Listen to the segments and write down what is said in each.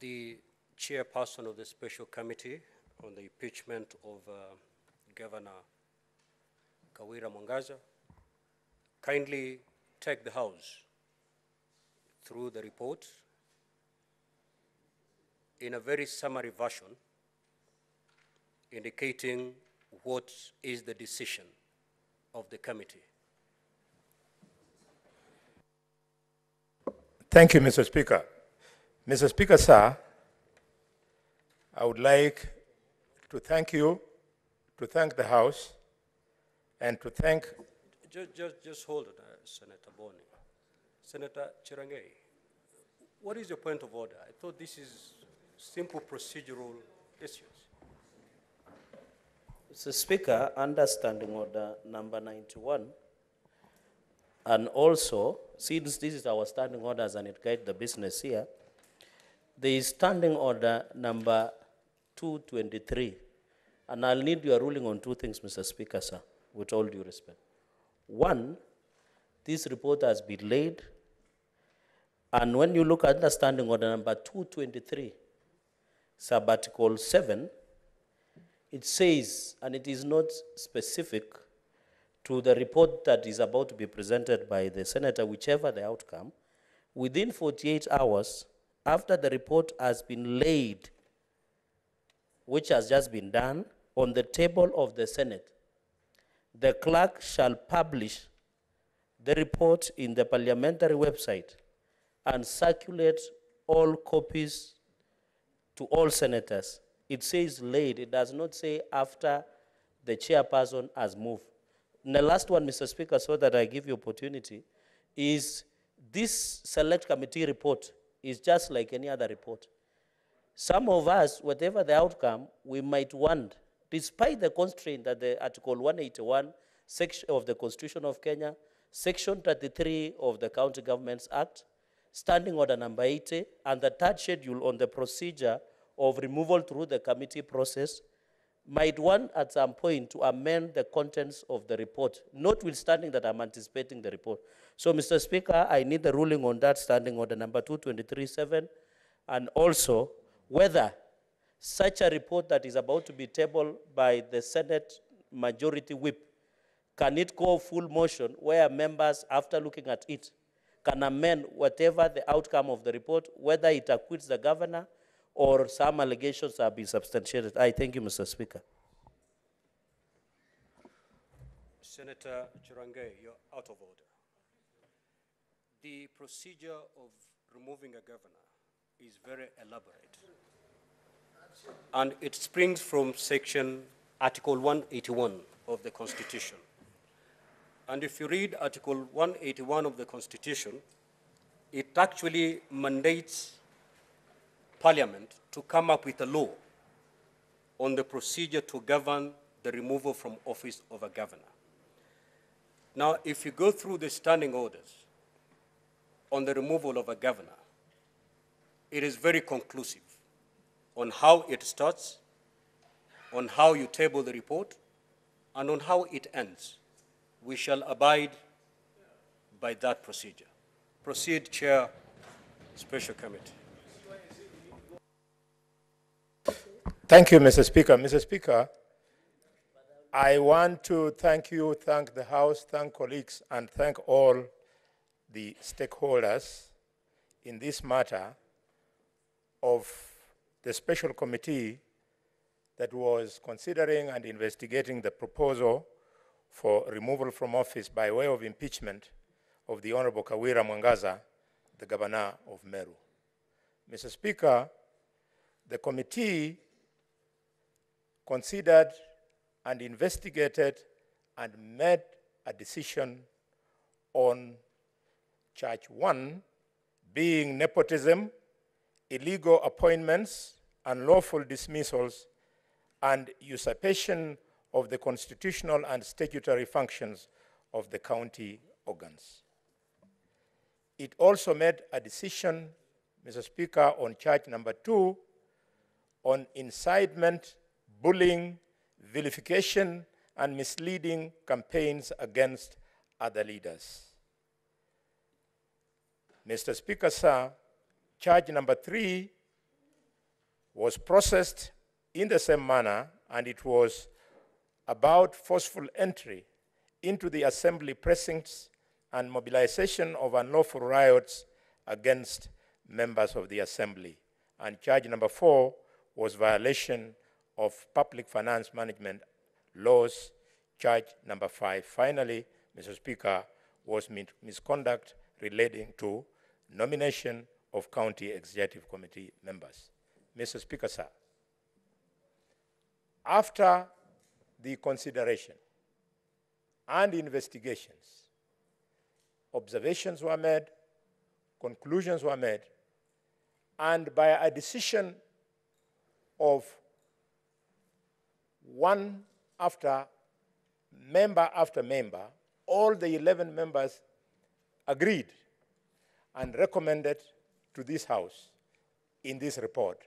the chairperson of the special committee on the impeachment of Governor Kawira Mwangaza kindly take the House through the report in a very summary version, indicating what is the decision of the committee. Thank you, Mr. Speaker. Mr. Speaker, sir, I would like to thank you, to thank the House, and to thank... Just hold it, Senator Boni. Senator Chirangei, what is your point of order? I thought this is simple procedural issues. Mr. Speaker, under Standing Order number 91, and also, since this is our standing orders and it guides the business here, there is Standing Order number 223, and I'll need your ruling on two things, Mr. Speaker, sir, with all due respect. One, this report has been laid, and when you look at the Standing Order number 223, sub-article 7, it says, and it is not specific to the report that is about to be presented by the senator, whichever the outcome, within 48 hours after the report has been laid, which has just been done, on the table of the Senate, the clerk shall publish the report in the parliamentary website and circulate all copies to all senators. It says laid, it does not say after the chairperson has moved. And the last one, Mr. Speaker, so that I give you opportunity, is this select committee report is just like any other report. Some of us, whatever the outcome, we might want, despite the constraint that the Article 181 section of the Constitution of Kenya, Section 33 of the County Governments Act, Standing Order number 80, and the third schedule on the procedure of removal through the committee process, might want at some point to amend the contents of the report, notwithstanding that I'm anticipating the report. So, Mr. Speaker, I need the ruling on that Standing Order number 223.7, and also whether such a report that is about to be tabled by the Senate Majority Whip, can it go full motion where members, after looking at it, can amend whatever the outcome of the report, whether it acquits the governor or some allegations have been substantiated. I thank you, Mr. Speaker. Senator Chirangei, you're out of order. The procedure of removing a governor is very elaborate. And it springs from Article 181 of the Constitution. And if you read Article 181 of the Constitution, it actually mandates Parliament to come up with a law on the procedure to govern the removal from office of a governor. Now, if you go through the standing orders on the removal of a governor, it is very conclusive on how it starts, on how you table the report, and on how it ends. We shall abide by that procedure. Proceed, Chair, Special Committee. Thank you, Mr. Speaker. Mr. Speaker, I want to thank you, thank the House, thank colleagues, and thank all the stakeholders in this matter of the special committee that was considering and investigating the proposal for removal from office by way of impeachment of the Honorable Kawira Mwangaza, the Governor of Meru. Mr. Speaker, the committee considered and investigated and made a decision on charge 1 being nepotism, illegal appointments, unlawful dismissals, and usurpation of the constitutional and statutory functions of the county organs. It also made a decision, Mr. Speaker, on charge number 2 on incitement, bullying, vilification, and misleading campaigns against other leaders. Mr. Speaker, sir, charge number 3 was processed in the same manner, and it was about forceful entry into the assembly precincts and mobilization of unlawful riots against members of the assembly. And charge number 4 was violation of public finance management laws. Charge number 5, finally, Mr. Speaker, was misconduct relating to nomination of county executive committee members. Mr. Speaker, sir, after the consideration and investigations, observations were made, conclusions were made, and by a decision of one after member, all the 11 members agreed and recommended to this House in this report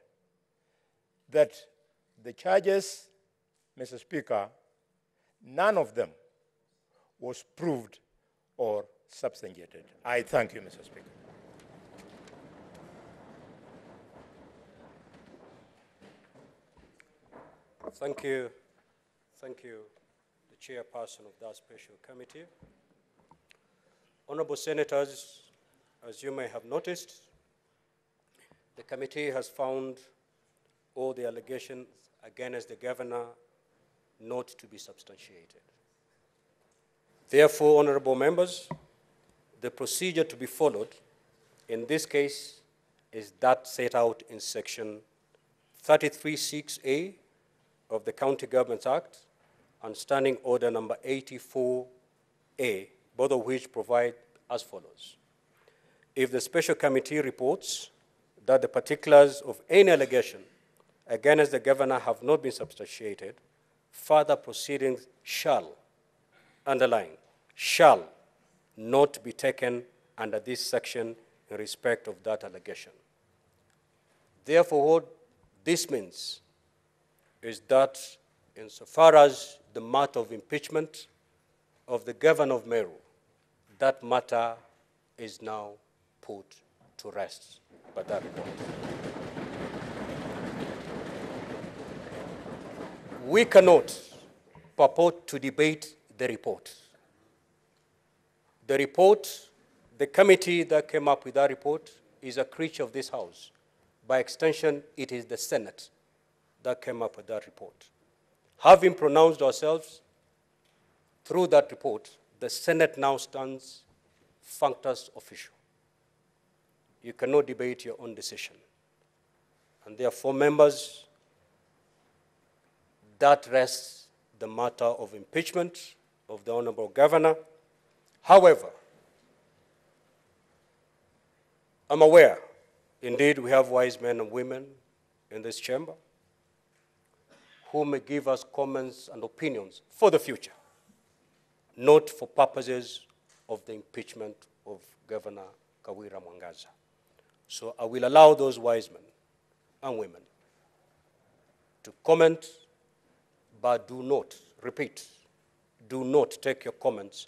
that the charges, Mr. Speaker, none of them was proved or substantiated. I thank you, Mr. Speaker. Thank you. Thank you, the chairperson of that special committee. Honorable Senators, as you may have noticed, the committee has found all the allegations against the governor not to be substantiated. Therefore, honorable members, the procedure to be followed in this case is that set out in section 33(6)(a) of the County Governments Act and Standing Order number 84A, both of which provide as follows. If the special committee reports that the particulars of any allegation against the governor have not been substantiated, further proceedings shall, underline, shall not be taken under this section in respect of that allegation. Therefore, what this means is that insofar as the matter of impeachment of the governor of Meru, that matter is now put to rest by that report. We cannot purport to debate the report. The report, the committee that came up with that report is a creature of this House. By extension, it is the Senate that came up with that report. Having pronounced ourselves through that report, the Senate now stands functus official. You cannot debate your own decision. And therefore, members, that rests the matter of impeachment of the Honorable Governor. However, I'm aware, indeed, we have wise men and women in this chamber who may give us comments and opinions for the future, not for purposes of the impeachment of Governor Kawira Mwangaza. So I will allow those wise men and women to comment, but do not, repeat, do not take your comments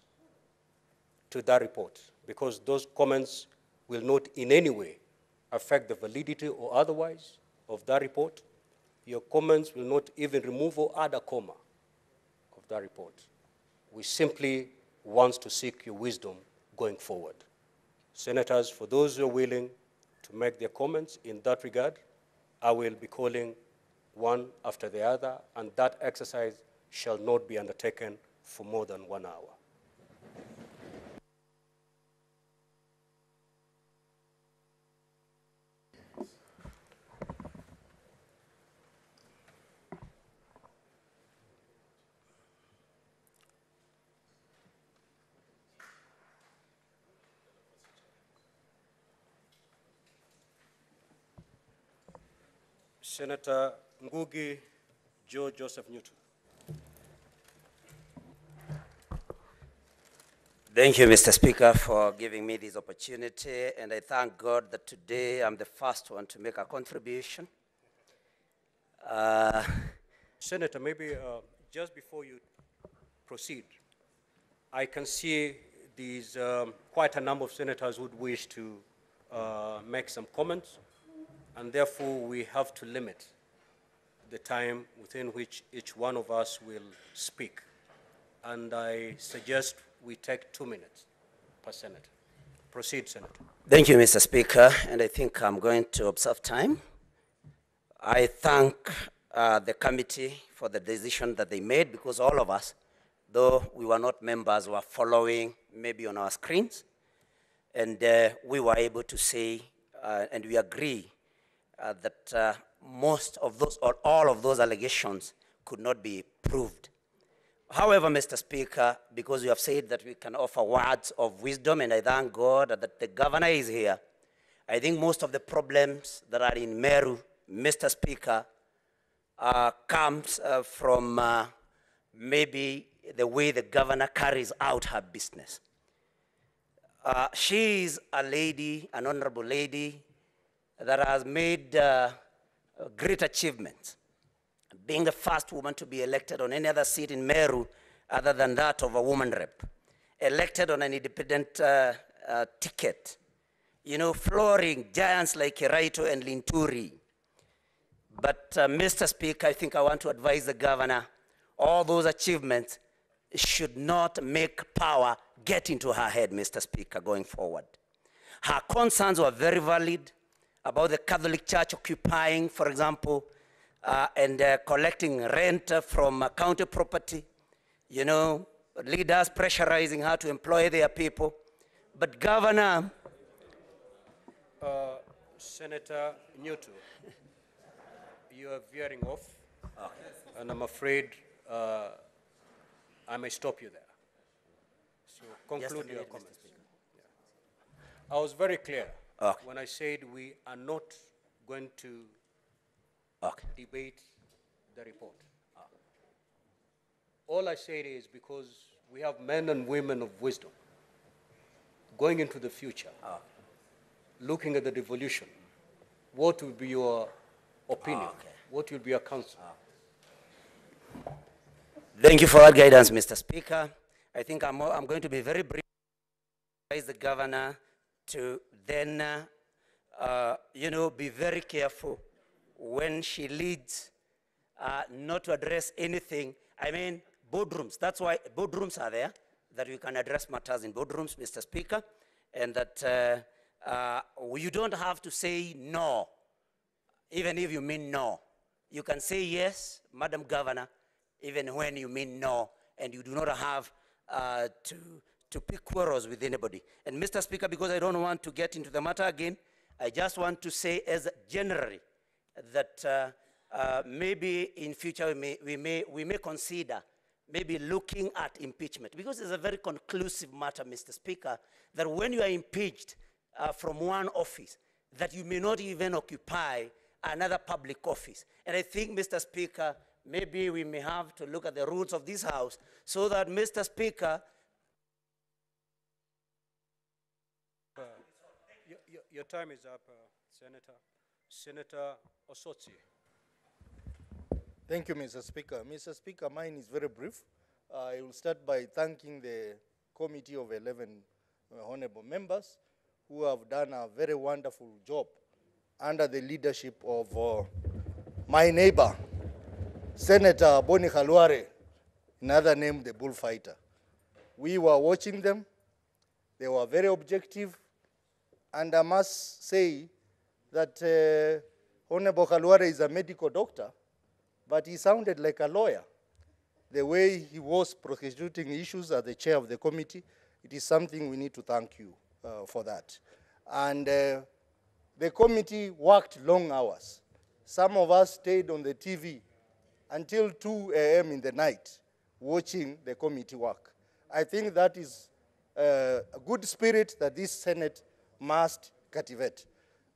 to that report, because those comments will not in any way affect the validity or otherwise of that report. Your comments will not even remove or add a comma of that report. We simply want to seek your wisdom going forward. Senators, for those who are willing to make their comments in that regard, I will be calling one after the other, and that exercise shall not be undertaken for more than 1 hour. Senator Ngugi Joe Joseph Newton. Thank you, Mr. Speaker, for giving me this opportunity, and I thank God that today I'm the first one to make a contribution. Senator, maybe just before you proceed, I can see these quite a number of senators would wish to make some comments, and therefore we have to limit the time within which each one of us will speak. And I suggest we take 2 minutes per senator. Proceed, Senator. Thank you, Mr. Speaker, and I think I'm going to observe time. I thank the committee for the decision that they made, because all of us, though we were not members, were following maybe on our screens, and we were able to say, and we agree that most of those, or all of those allegations could not be proved. However, Mr. Speaker, because you have said that we can offer words of wisdom, and I thank God that the governor is here, I think most of the problems that are in Meru, Mr. Speaker, comes from maybe the way the governor carries out her business. She is a lady, an honorable lady, that has made great achievements, being the first woman to be elected on any other seat in Meru other than that of a woman rep, elected on an independent ticket, you know, flooring giants like Kiraito and Linturi. But Mr. Speaker, I think I want to advise the governor, all those achievements should not make power get into her head, Mr. Speaker, going forward. Her concerns were very valid about the Catholic Church occupying, for example, and collecting rent from county property, you know, leaders pressurizing her to employ their people. But Governor... Senator Newton, you are veering off, and I'm afraid I may stop you there. So conclude your comments. Yeah. I was very clear when I said we are not going to debate the report. All I said is because we have men and women of wisdom going into the future, looking at the devolution. What will be your opinion? What will be your counsel? Thank you for that guidance, Mr. Speaker. I think I'm going to be very brief. Advise the governor to then, you know, be very careful when she leads, not to address anything. I mean, boardrooms. That's why boardrooms are there, that you can address matters in boardrooms, Mr. Speaker, and that you don't have to say no, even if you mean no. You can say yes, Madam Governor, even when you mean no, and you do not have to pick quarrels with anybody. And Mr. Speaker, because I don't want to get into the matter again, I just want to say as generally that maybe in future we may consider maybe looking at impeachment, because it's a very conclusive matter, Mr. Speaker, that when you are impeached from one office, that you may not even occupy another public office. And I think, Mr. Speaker, maybe we may have to look at the rules of this House so that, Mr. Speaker, your time is up, Senator. Senator Osotsi. Thank you, Mr. Speaker. Mr. Speaker, mine is very brief. I will start by thanking the committee of 11 honorable members who have done a very wonderful job under the leadership of my neighbor, Senator Boni Khalware, another name, the bullfighter. We were watching them. They were very objective. And I must say that Honorable Khalware is a medical doctor, but he sounded like a lawyer. The way he was prosecuting issues as the chair of the committee, it is something we need to thank you for that. And the committee worked long hours. Some of us stayed on the TV until 2 a.m. in the night watching the committee work. I think that is a good spirit that this Senate must cultivate.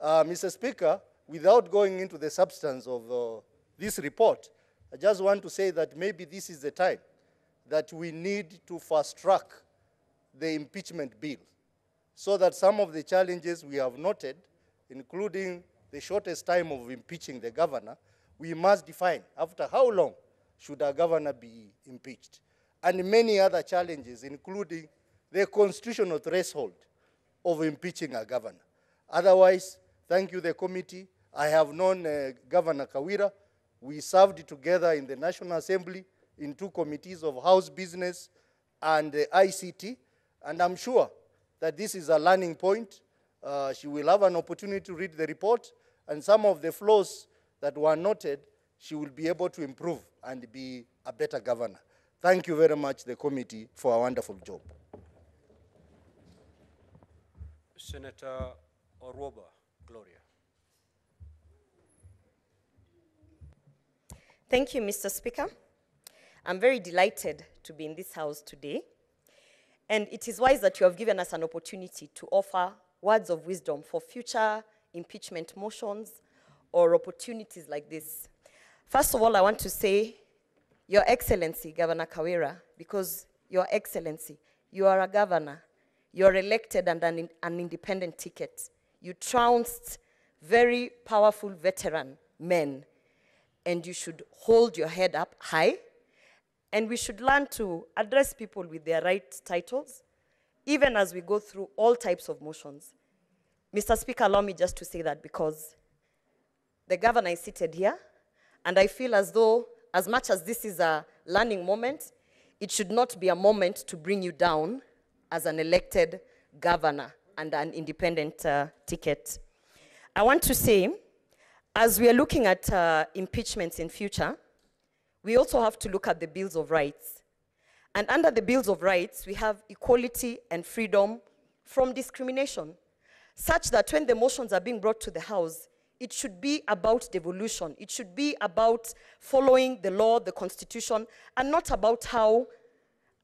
Mr. Speaker, without going into the substance of this report, I just want to say that maybe this is the time that we need to fast-track the impeachment bill so that some of the challenges we have noted, including the shortest time of impeaching the governor, we must define after how long should a governor be impeached, and many other challenges, including the constitutional threshold of impeaching a governor. Otherwise, thank you, the committee. I have known Governor Kawira We served together in the National Assembly in 2 committees of House Business and ICT, and I'm sure that this is a learning point. She will have an opportunity to read the report, and some of the flaws that were noted, she will be able to improve and be a better governor. Thank you very much, the committee, for a wonderful job. Senator Oroba Gloria. Thank you, Mr. Speaker. I'm very delighted to be in this house today. And it is wise that you have given us an opportunity to offer words of wisdom for future impeachment motions or opportunities like this. First of all, I want to say, Your Excellency, Governor Kawira, because Your Excellency, you are a governor. You're elected under an independent ticket. You trounced very powerful veteran men, and you should hold your head up high, and we should learn to address people with their right titles, even as we go through all types of motions. Mr. Speaker, allow me just to say that because the governor is seated here, and I feel as though, as much as this is a learning moment, it should not be a moment to bring you down as an elected governor and an independent ticket. I want to say, as we are looking at impeachments in future, we also have to look at the Bills of Rights. And under the Bills of Rights, we have equality and freedom from discrimination, such that when the motions are being brought to the House, it should be about devolution. It should be about following the law, the Constitution, and not about how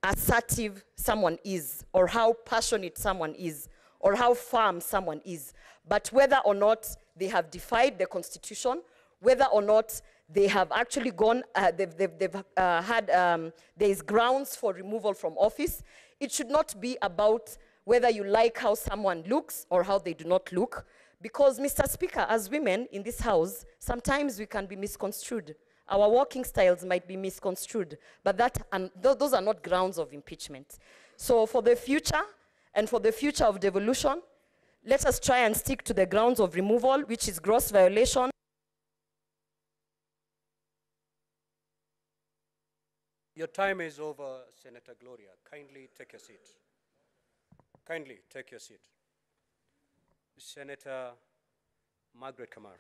assertive someone is, or how passionate someone is, or how firm someone is, but whether or not they have defied the Constitution, whether or not they have actually gone, there is grounds for removal from office. It should not be about whether you like how someone looks or how they do not look, because, Mr. Speaker, as women in this House, sometimes we can be misconstrued. Our walking styles might be misconstrued, but those are not grounds of impeachment. So for the future, and for the future of devolution, let us try and stick to the grounds of removal, which is gross violation. Your time is over, Senator Gloria. Kindly take your seat. Kindly take your seat. Senator Margaret Kamar.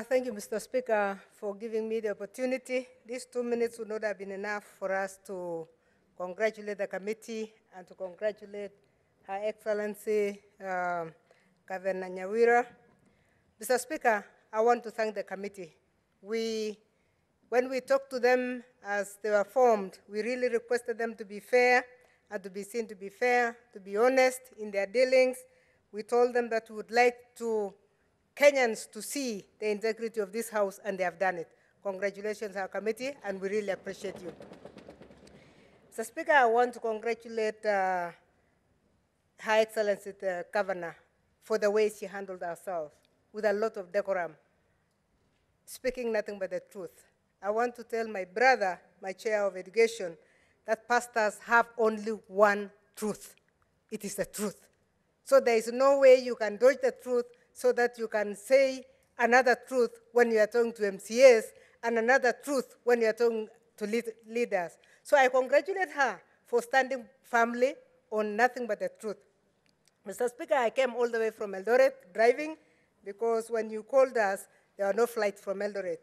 Thank you, Mr. Speaker, for giving me the opportunity. These 2 minutes would not have been enough for us to congratulate the committee and to congratulate Her Excellency Governor Nyawira. Mr. Speaker, I want to thank the committee. When we talked to them as they were formed, we really requested them to be fair and to be seen to be fair, to be honest in their dealings. We told them that we would like Kenyans to see the integrity of this House, and they have done it. Congratulations, our committee, and we really appreciate you. Mr. Speaker, I want to congratulate Her Excellency the Governor for the way she handled herself with a lot of decorum, speaking nothing but the truth. I want to tell my brother, my chair of education, that pastors have only one truth. It is the truth. So there is no way you can dodge the truth so that you can say another truth when you are talking to MCAs and another truth when you are talking to leaders. So I congratulate her for standing firmly on nothing but the truth. Mr. Speaker, I came all the way from Eldoret driving because when you called us, there were no flights from Eldoret.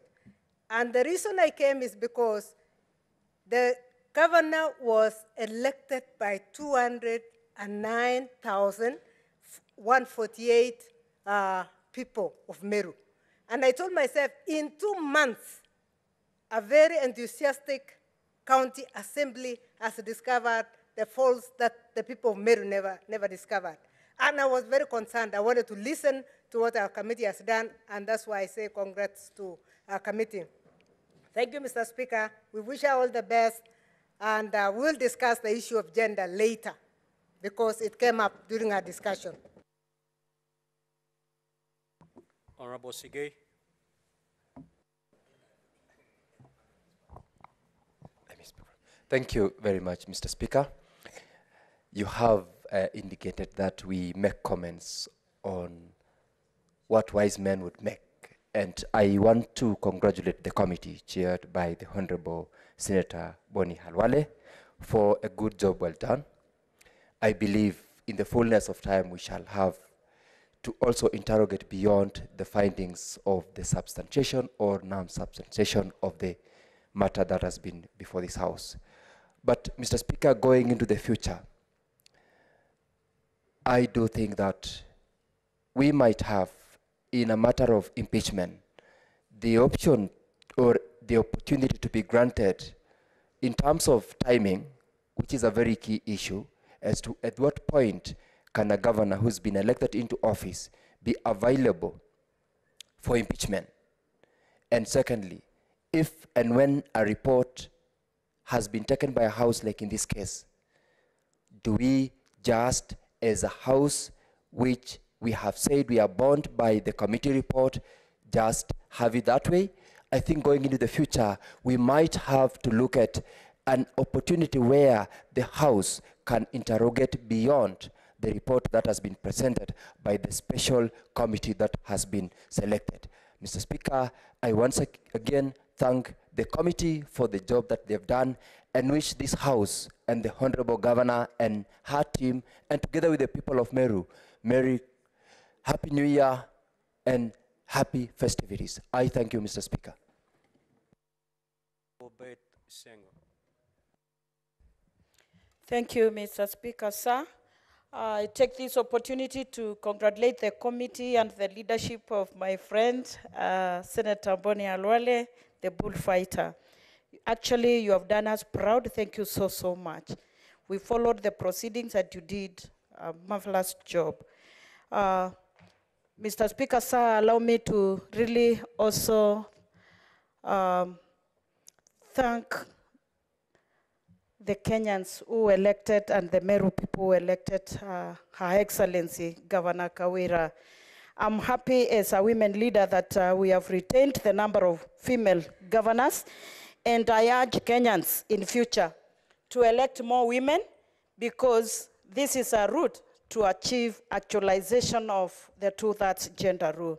And the reason I came is because the governor was elected by 209,148 people of Meru. And I told myself, in 2 months, a very enthusiastic county assembly has discovered the faults that the people of Meru never discovered. And I was very concerned. I wanted to listen to what our committee has done, and that's why I say congrats to our committee. Thank you, Mr. Speaker. We wish you all the best, and we'll discuss the issue of gender later because it came up during our discussion. Honorable Sigay. Thank you very much, Mr. Speaker. You have indicated that we make comments on what wise men would make. And I want to congratulate the committee chaired by the Honorable Senator Boni Halwale for a good job well done. I believe in the fullness of time we shall have to also interrogate beyond the findings of the substantiation or non-substantiation of the matter that has been before this House. But, Mr. Speaker, going into the future, I do think that we might have, in a matter of impeachment, the option or the opportunity to be granted in terms of timing, which is a very key issue, as to at what point can a governor who's been elected into office be available for impeachment? And secondly, if and when a report has been taken by a house, like in this case, do we just, as a house which we have said we are bound by the committee report, just have it that way? I think going into the future, we might have to look at an opportunity where the House can interrogate beyond the report that has been presented by the special committee that has been selected. Mr. Speaker, I once again thank the committee for the job that they've done, and wish this House and the Honorable Governor and her team, and together with the people of Meru, Merry Happy New Year and happy festivities. I thank you, Mr. Speaker. Thank you, Mr. Speaker, sir. I take this opportunity to congratulate the committee and the leadership of my friend, Senator Boni Halwale, the bullfighter. Actually, you have done us proud. Thank you so, so much. We followed the proceedings and you did a marvelous job. Mr. Speaker, sir, allow me to really also thank the Kenyans who elected and the Meru people who elected Her Excellency Governor Kawira. I'm happy as a women leader that we have retained the number of female governors, and I urge Kenyans in future to elect more women, because this is a route to achieve actualization of the 2/3 gender rule.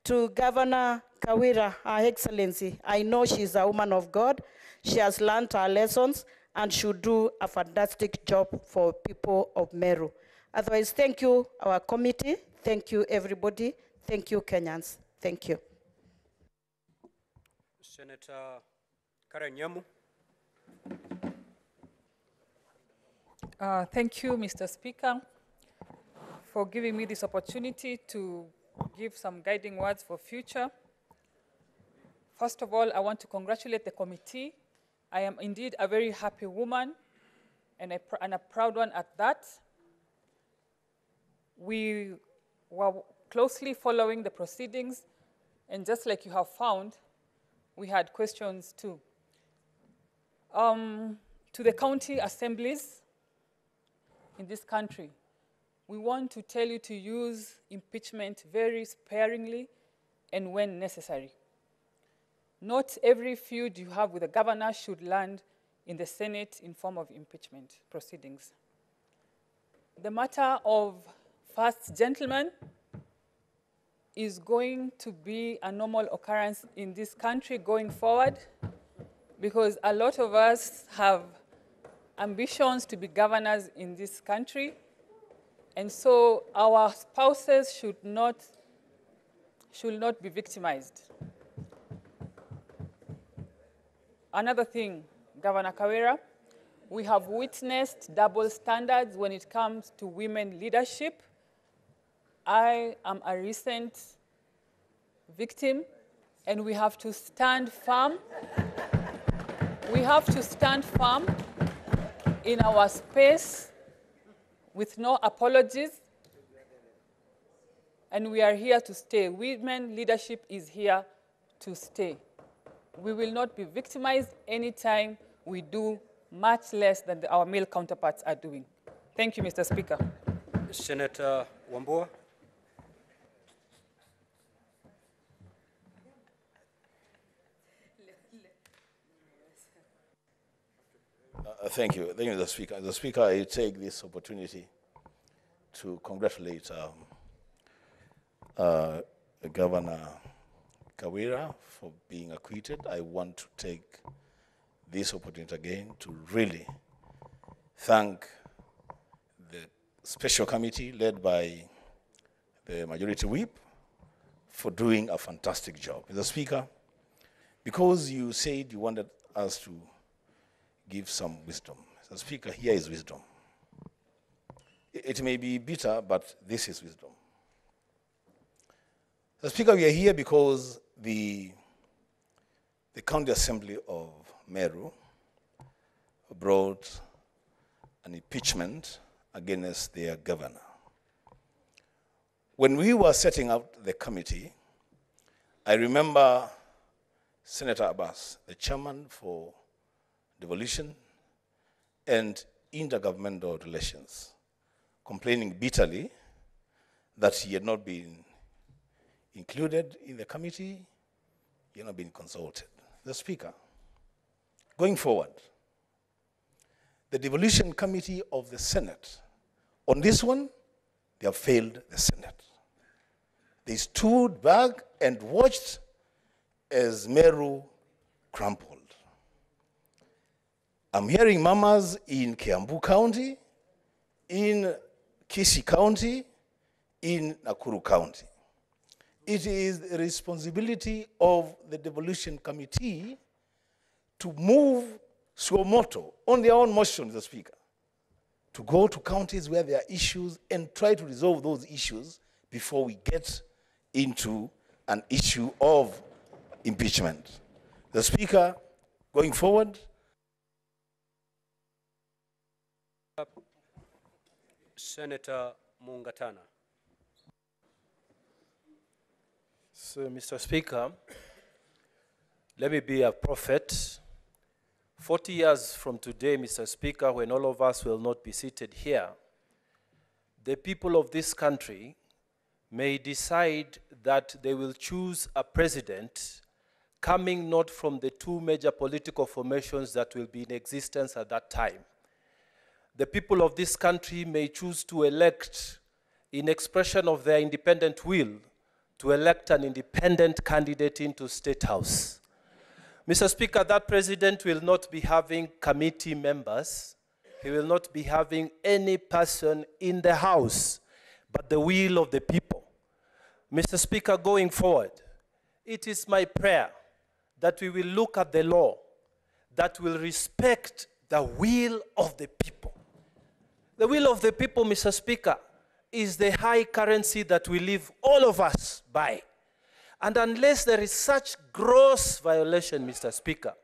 To Governor Kawira, Her Excellency, I know she's a woman of God. She has learned her lessons and should do a fantastic job for people of Meru. Otherwise, thank you, our committee. Thank you, everybody. Thank you, Kenyans. Thank you. Senator Karen Nyamu. Thank you, Mr. Speaker, for giving me this opportunity to give some guiding words for future. First of all, I want to congratulate the committee. I am indeed a very happy woman, and a proud one at that. We were closely following the proceedings, and just like you have found, we had questions too. To the county assemblies in this country, we want to tell you to use impeachment very sparingly and when necessary. Not every feud you have with the governor should land in the Senate in form of impeachment proceedings. The matter of first gentleman is going to be a normal occurrence in this country going forward, because a lot of us have ambitions to be governors in this country, and so our spouses should not be victimized. Another thing, Governor Kawira, we have witnessed double standards when it comes to women leadership. I am a recent victim, and we have to stand firm. We have to stand firm in our space with no apologies, and we are here to stay. Women leadership is here to stay. We will not be victimized anytime we do much less than our male counterparts are doing. Thank you, Mr. Speaker. Senator Wambua. Thank you, Mr. Speaker. Mr. Speaker, I take this opportunity to congratulate Governor Kawira for being acquitted. I want to take this opportunity again to really thank the special committee led by the Majority Whip for doing a fantastic job. Mr. Speaker, because you said you wanted us to give some wisdom, Mr. Speaker, here is wisdom. It may be bitter, but this is wisdom. Mr. Speaker, we are here because the County Assembly of Meru brought an impeachment against their governor. When we were setting up the committee, I remember Senator Abbas, the chairman for devolution and intergovernmental relations, complaining bitterly that he had not been included in the committee, he had not been consulted. The Speaker, going forward, the devolution committee of the Senate, on this one, they have failed the Senate. They stood back and watched as Meru crumpled. I'm hearing mamas in Kiambu County, in Kisii County, in Nakuru County. It is the responsibility of the devolution committee to move suo moto on their own motion, Mr. Speaker, to go to counties where there are issues and try to resolve those issues before we get into an issue of impeachment. The Speaker, going forward. Senator Mwangaza. So, Mr. Speaker, let me be a prophet. 40 years from today, Mr. Speaker, when all of us will not be seated here, the people of this country may decide that they will choose a president coming not from the two major political formations that will be in existence at that time. The people of this country may choose to elect, in expression of their independent will, to elect an independent candidate into State House. Mr. Speaker, that president will not be having committee members. He will not be having any person in the House, but the will of the people. Mr. Speaker, going forward, it is my prayer that we will look at the law that will respect the will of the people. The will of the people, Mr. Speaker, is the high currency that we live all of us by. And unless there is such gross violation, Mr. Speaker,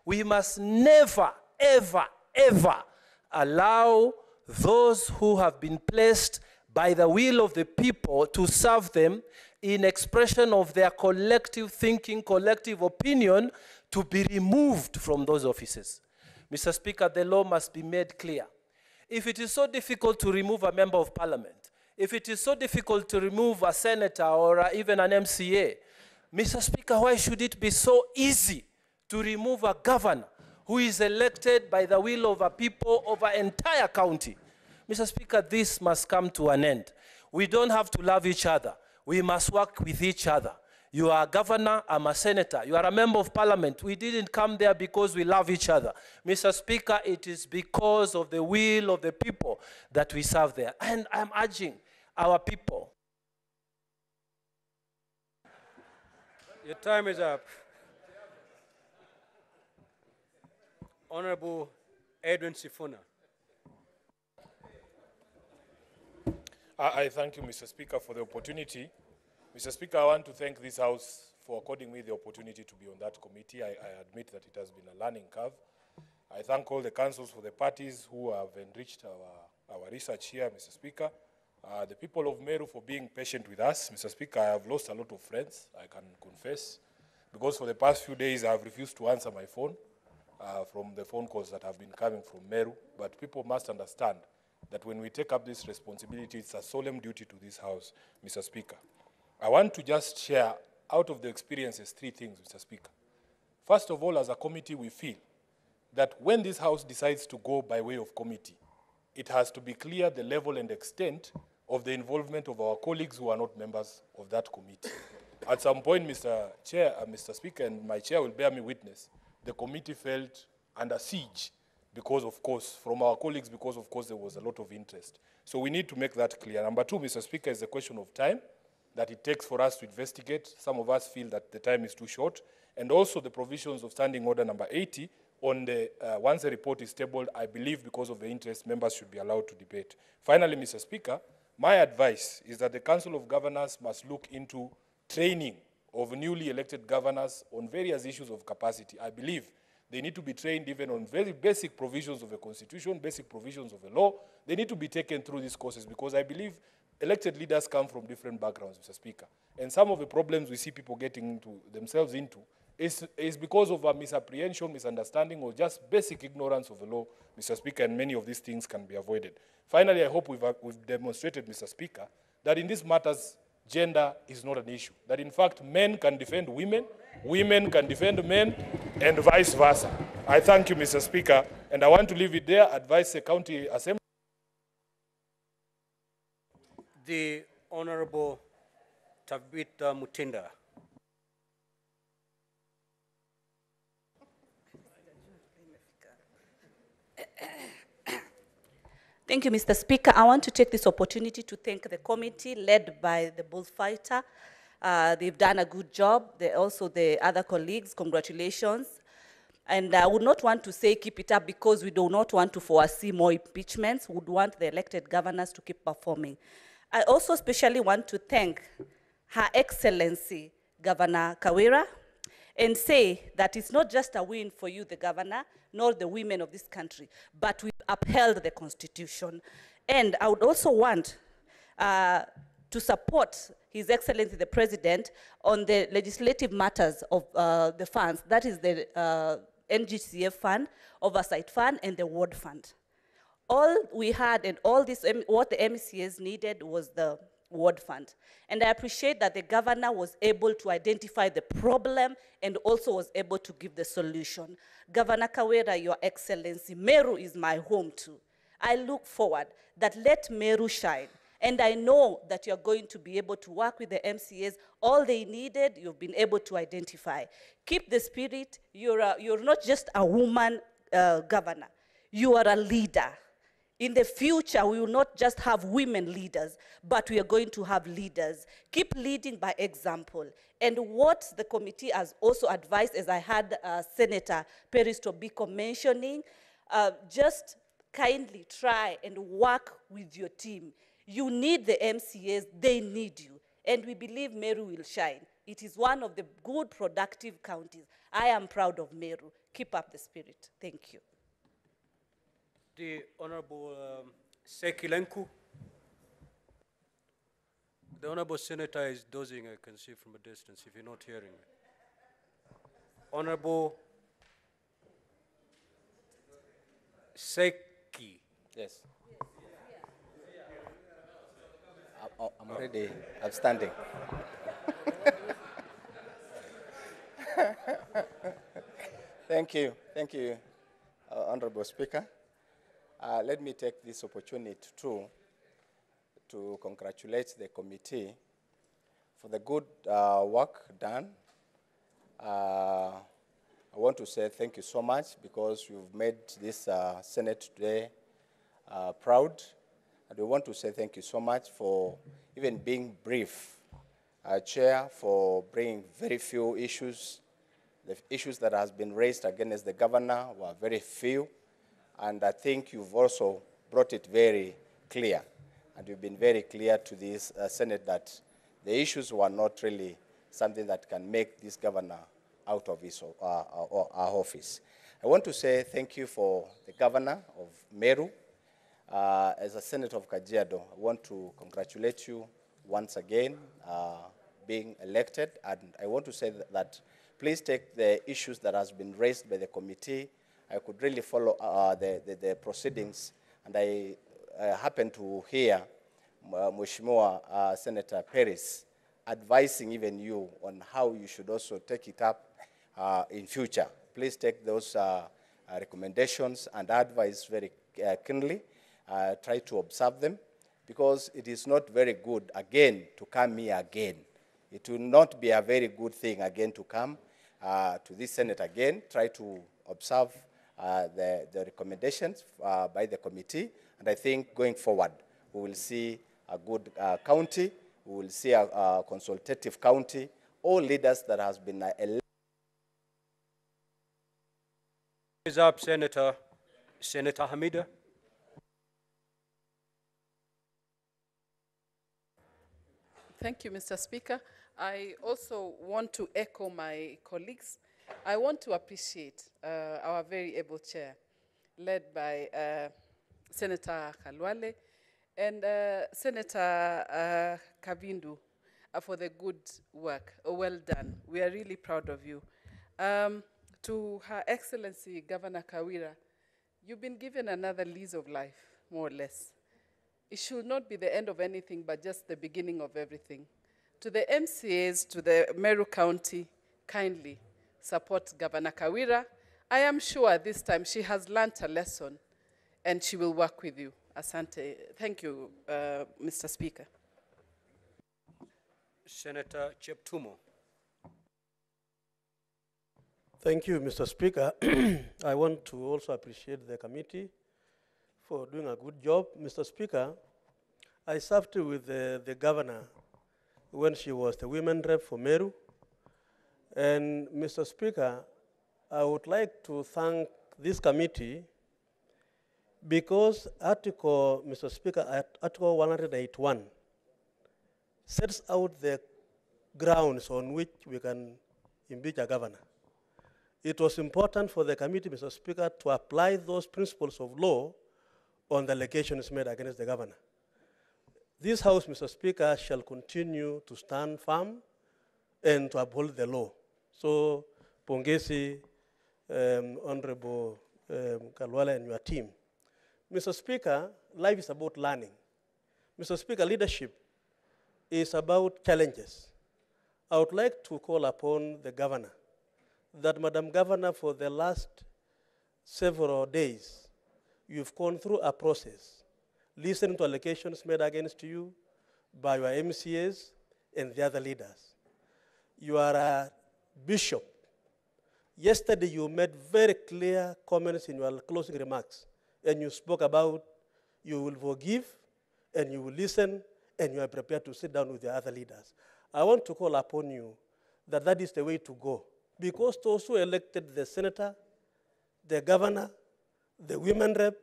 we must never, ever, ever allow those who have been placed by the will of the people to serve them in expression of their collective thinking, collective opinion, to be removed from those offices. Mr. Speaker, the law must be made clear. If it is so difficult to remove a member of parliament, if it is so difficult to remove a senator or even an MCA, Mr. Speaker, why should it be so easy to remove a governor who is elected by the will of a people of an entire county? Mr. Speaker, this must come to an end. We don't have to love each other. We must work with each other. You are a governor, I'm a senator. You are a member of parliament. We didn't come there because we love each other. Mr. Speaker, it is because of the will of the people that we serve there. And I'm urging our people. Your time is up. Honorable Edwin Sifuna. I thank you, Mr. Speaker, for the opportunity. Mr. Speaker, I want to thank this House for according me the opportunity to be on that committee. I admit that it has been a learning curve. I thank all the councils for the parties who have enriched our research here, Mr. Speaker. The people of Meru for being patient with us. Mr. Speaker, I have lost a lot of friends, I can confess, because for the past few days I have refused to answer my phone from the phone calls that have been coming from Meru. But people must understand that when we take up this responsibility, it's a solemn duty to this House, Mr. Speaker. I want to just share out of the experiences 3 things, Mr. Speaker. First of all, as a committee, we feel that when this House decides to go by way of committee, it has to be clear the level and extent of the involvement of our colleagues who are not members of that committee. At some point, Mr. Chair, Mr. Speaker, and my chair will bear me witness, the committee felt under siege because, of course, from our colleagues, because, of course, there was a lot of interest. So we need to make that clear. Number two, Mr. Speaker, is the question of time that it takes for us to investigate. Some of us feel that the time is too short. And also the provisions of Standing Order number 80 on the, once the report is tabled, I believe because of the interest, members should be allowed to debate. Finally, Mr. Speaker, my advice is that the Council of Governors must look into training of newly elected governors on various issues of capacity. I believe they need to be trained even on very basic provisions of the Constitution, basic provisions of the law. They need to be taken through these courses because I believe elected leaders come from different backgrounds, Mr. Speaker. And some of the problems we see people getting themselves into is because of a misapprehension, misunderstanding, or just basic ignorance of the law, Mr. Speaker, and many of these things can be avoided. Finally, I hope we've demonstrated, Mr. Speaker, that in these matters, gender is not an issue. That in fact, men can defend women, women can defend men, and vice versa. I thank you, Mr. Speaker, and I want to leave it there, advise the County Assembly. The Honorable Tabitha Mutinda. Thank you, Mr. Speaker. I want to take this opportunity to thank the committee led by the bullfighter. They've done a good job. Also the other colleagues, congratulations. And I would not want to say keep it up because we do not want to foresee more impeachments. We would want the elected governors to keep performing. I also especially want to thank Her Excellency Governor Kawira and say that it's not just a win for you, the governor, nor the women of this country, but we upheld the Constitution. And I would also want to support His Excellency the President on the legislative matters of the funds, that is the NGCF fund, oversight fund, and the ward fund. All we had and all this, what the MCAs needed was the ward fund. And I appreciate that the governor was able to identify the problem and also was able to give the solution. Governor Kawira, Your Excellency, Meru is my home too. I look forward that let Meru shine. And I know that you're going to be able to work with the MCAs. All they needed, you've been able to identify. Keep the spirit. You're not just a woman governor. You are a leader. In the future, we will not just have women leaders, but we are going to have leaders. Keep leading by example. And what the committee has also advised, as I had Senator Peris Tobiko mentioning, just kindly try and work with your team. You need the MCAs, they need you. And we believe Meru will shine. It is one of the good, productive counties. I am proud of Meru. Keep up the spirit. Thank you. The Honorable Sekilenku. The Honorable Senator is dozing, I can see from a distance, if you're not hearing me. Honorable Seki. Yes. I'm already outstanding. Thank you, Honorable Speaker. Let me take this opportunity too to congratulate the committee for the good work done. I want to say thank you so much because you've made this Senate today proud. And we want to say thank you so much for even being brief. Chair, for bringing very few issues. The issues that has been raised against the governor were very few. And I think you've also brought it very clear. And you've been very clear to this Senate that the issues were not really something that can make this governor out of his our office. I want to say thank you for the governor of Meru. As a Senator of Kajiado, I want to congratulate you once again being elected. And I want to say that please take the issues that has been raised by the committee. I could really follow the proceedings, and I happened to hear Mheshimiwa Senator Peris advising even you on how you should also take it up in future. Please take those recommendations and advice very keenly. Try to observe them. because it is not very good, again, to come here again. It will not be a very good thing again to come to this Senate again, try to observe the recommendations by the committee, and I think going forward, we will see a good county, we will see a consultative county, all leaders that has been elected. Is up, Senator Hamida. Thank you, Mr. Speaker. I also want to echo my colleagues. I want to appreciate our very able chair, led by Senator Kalwale and Senator Kabindu, for the good work. Well done. We are really proud of you. To Her Excellency Governor Kawira, you've been given another lease of life, more or less. It should not be the end of anything, but just the beginning of everything. To the MCAs, to the Meru County, kindly support Governor Kawira. I am sure this time she has learned a lesson and she will work with you. Asante. Thank you, Mr. Speaker. Senator Cheptumo. Thank you, Mr. Speaker. I want to also appreciate the committee for doing a good job. Mr. Speaker, I served with the governor when she was the women rep for Meru. And Mr. Speaker, I would like to thank this committee because Mr. Speaker, Article 181 sets out the grounds on which we can impeach a governor. It was important for the committee, Mr. Speaker, to apply those principles of law on the allegations made against the governor. This House, Mr. Speaker, shall continue to stand firm and to uphold the law. So, Pongesi, Honorable Kalwala and your team. Mr. Speaker, life is about learning. Mr. Speaker, leadership is about challenges. I would like to call upon the governor that, Madam Governor, for the last several days, you've gone through a process, listening to allegations made against you by your MCAs and the other leaders. You are a bishop. Yesterday, you made very clear comments in your closing remarks, and you spoke about you will forgive, and you will listen, and you are prepared to sit down with the other leaders. I want to call upon you that that is the way to go, because those who elected the senator, the governor, the women rep,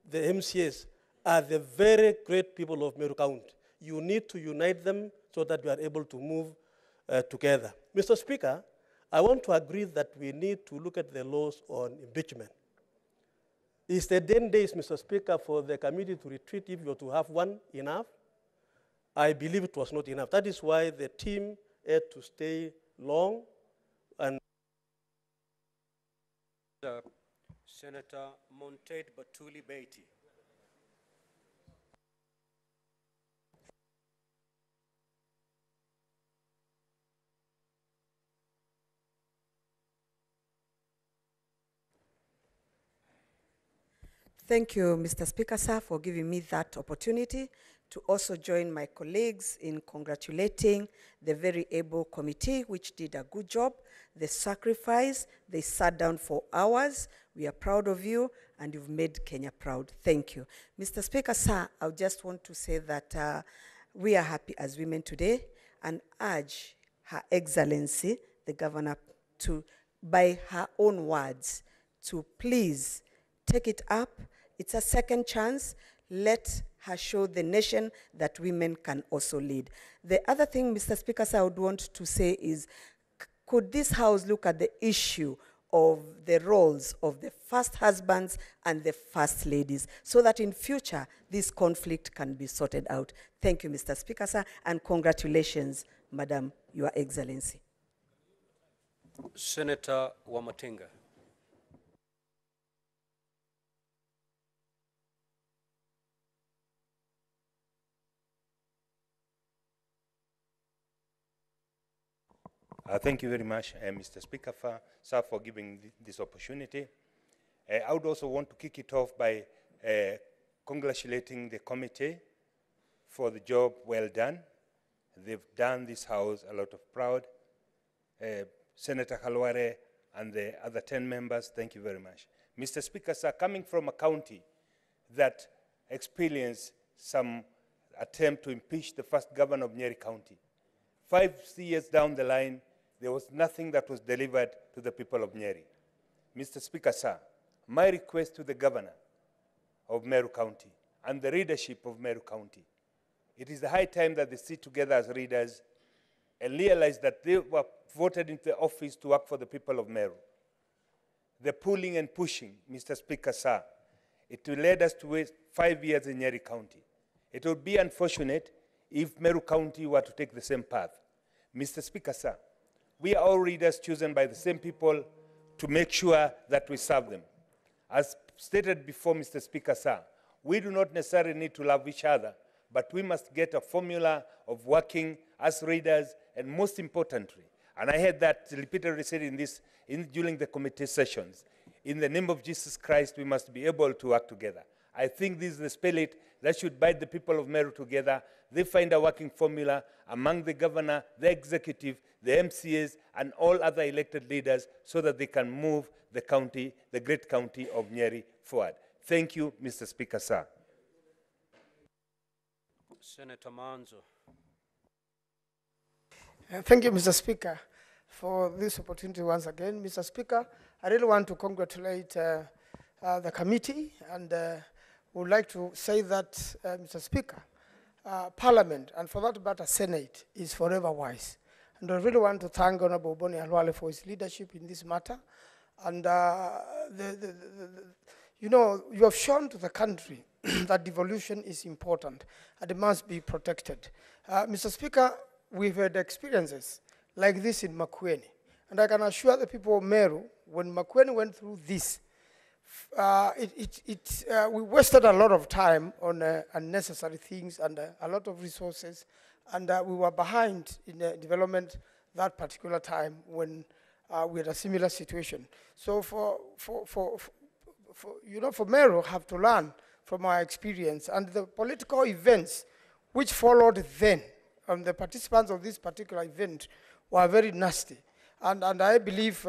the MCAs are the very great people of Meru County. You need to unite them so that we are able to move together. Mr. Speaker, I want to agree that we need to look at the laws on impeachment. Is the 10 days, Mr. Speaker, for the committee to retreat if you were to have one enough? I believe it was not enough. That is why the team had to stay long and Senator Montet Batuli Beatty. Thank you, Mr. Speaker, sir, for giving me that opportunity to also join my colleagues in congratulating the very able committee, which did a good job. The sacrifice, they sat down for hours. We are proud of you, and you've made Kenya proud. Thank you. Mr. Speaker, sir, I just want to say that we are happy as women today and urge Her Excellency, the governor, to, by her own words, to please take it up. It's a second chance. Let her show the nation that women can also lead. The other thing, Mr. Speaker, I would want to say is, could this House look at the issue of the roles of the first husbands and the first ladies so that in future this conflict can be sorted out? Thank you, Mr. Speaker, sir, and congratulations, Madam, Your Excellency. Senator Wamatinga. Thank you very much, Mr. Speaker, sir, for giving this opportunity. I would also want to kick it off by congratulating the committee for the job well done. They've done this House a lot of proud. Senator Khalware and the other 10 members, thank you very much. Mr. Speaker, sir, coming from a county that experienced some attempt to impeach the first governor of Nyeri County, 5 years down the line, there was nothing that was delivered to the people of Nyeri. Mr. Speaker, sir, my request to the governor of Meru County and the leadership of Meru County, it is the high time that they sit together as leaders and realize that they were voted into the office to work for the people of Meru. The pulling and pushing, Mr. Speaker, sir, it will lead us to waste 5 years in Nyeri County. It would be unfortunate if Meru County were to take the same path. Mr. Speaker, sir, we are all leaders chosen by the same people to make sure that we serve them. As stated before, Mr. Speaker, sir, we do not necessarily need to love each other, but we must get a formula of working as leaders, and most importantly, and I heard that repeatedly said during the committee sessions, in the name of Jesus Christ, we must be able to work together. I think this is the spirit that should bind the people of Meru together. They find a working formula among the governor, the executive, the MCAs, and all other elected leaders so that they can move the county, the great county of Nyeri, forward. Thank you, Mr. Speaker, sir. Senator Manzo. Thank you, Mr. Speaker, for this opportunity once again. Mr. Speaker, I really want to congratulate the committee and would like to say that, Mr. Speaker, Parliament, and for that matter, Senate, is forever wise. And I really want to thank Honorable Boni Alwale for his leadership in this matter. And you know, you have shown to the country that devolution is important and it must be protected. Mr. Speaker, we've had experiences like this in Makueni. And I can assure the people of Meru, when Makueni went through this, we wasted a lot of time on unnecessary things and a lot of resources, and we were behind in development that particular time when we had a similar situation. So for Meru have to learn from our experience, and the political events which followed then, and the participants of this particular event were very nasty. And I believe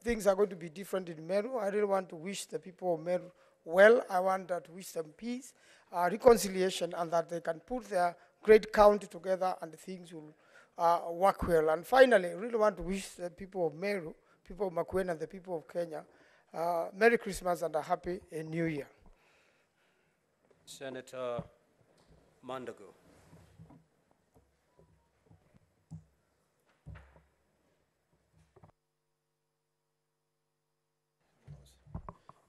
things are going to be different in Meru. I really want to wish the people of Meru well. I want to wish them peace, reconciliation, and that they can put their great county together and things will work well. And finally, I really want to wish the people of Meru, people of Makueni, and the people of Kenya, Merry Christmas and a Happy New Year. Senator Mandago.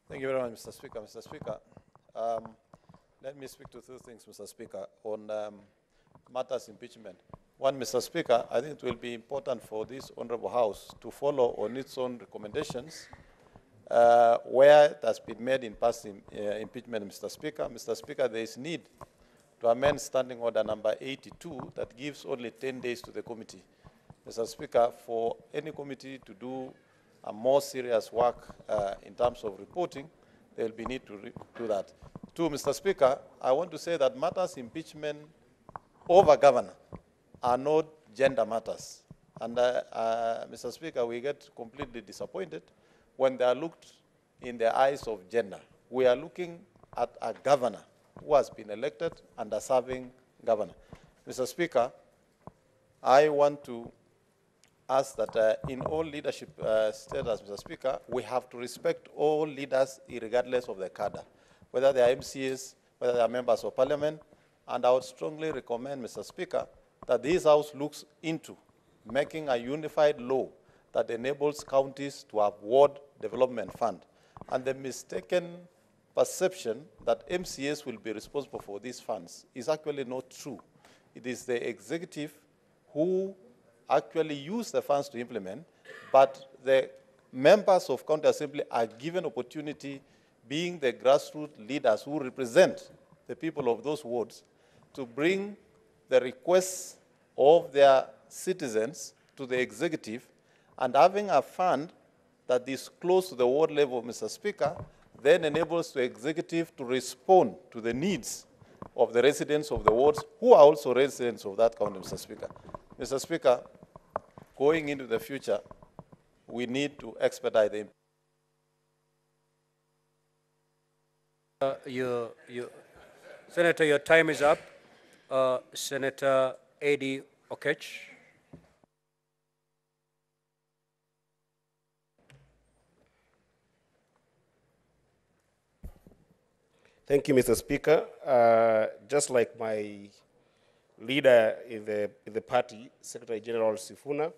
Thank you very much, Mr. Speaker. Mr. Speaker, let me speak to two things, Mr. Speaker, on matters impeachment. One, Mr. Speaker, I think it will be important for this Honorable House to follow on its own recommendations where it has been made in past impeachment, Mr. Speaker. Mr. Speaker, there is need to amend Standing Order number 82 that gives only 10 days to the committee. Mr. Speaker, for any committee to do a more serious work in terms of reporting, there will be need to do that. Two, Mr. Speaker, I want to say that matters impeachment over governor are not gender matters. And Mr. Speaker, we get completely disappointed when they are looked in the eyes of gender. We are looking at a governor who has been elected and a serving governor. Mr. Speaker, I want to ask that in all leadership status, Mr. Speaker, we have to respect all leaders regardless of their cadre, whether they are MCAs, whether they are members of parliament, and I would strongly recommend, Mr. Speaker, that this House looks into making a unified law that enables counties to have ward development fund. And the mistaken perception that MCAs will be responsible for these funds is actually not true. It is the executive who actually use the funds to implement, but the members of county assembly are given opportunity, being the grassroots leaders who represent the people of those wards, to bring the requests of their citizens to the executive, and having a fund that is close to the ward level, Mr. Speaker, then enables the executive to respond to the needs of the residents of the wards who are also residents of that county, Mr. Speaker. Mr. Speaker, going into the future, we need to expedite the Senator, your time is up. Senator Eddie Okech. Thank you, Mr. Speaker. Just like my leader in the party, Secretary General Sifuna,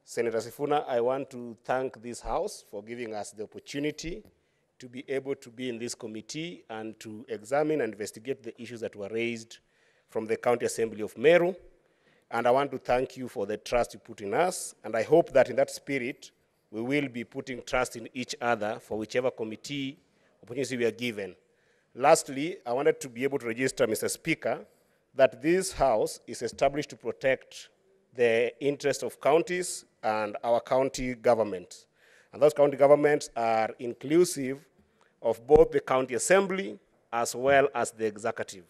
Senator Sifuna, I want to thank this House for giving us the opportunity to be able to be in this committee and to examine and investigate the issues that were raised from the County Assembly of Meru. And I want to thank you for the trust you put in us. And I hope that in that spirit, we will be putting trust in each other for whichever committee opportunity we are given. Lastly, I wanted to be able to register, Mr. Speaker, that this House is established to protect the interests of counties and our county government. And those county governments are inclusive of both the county assembly as well as the executive.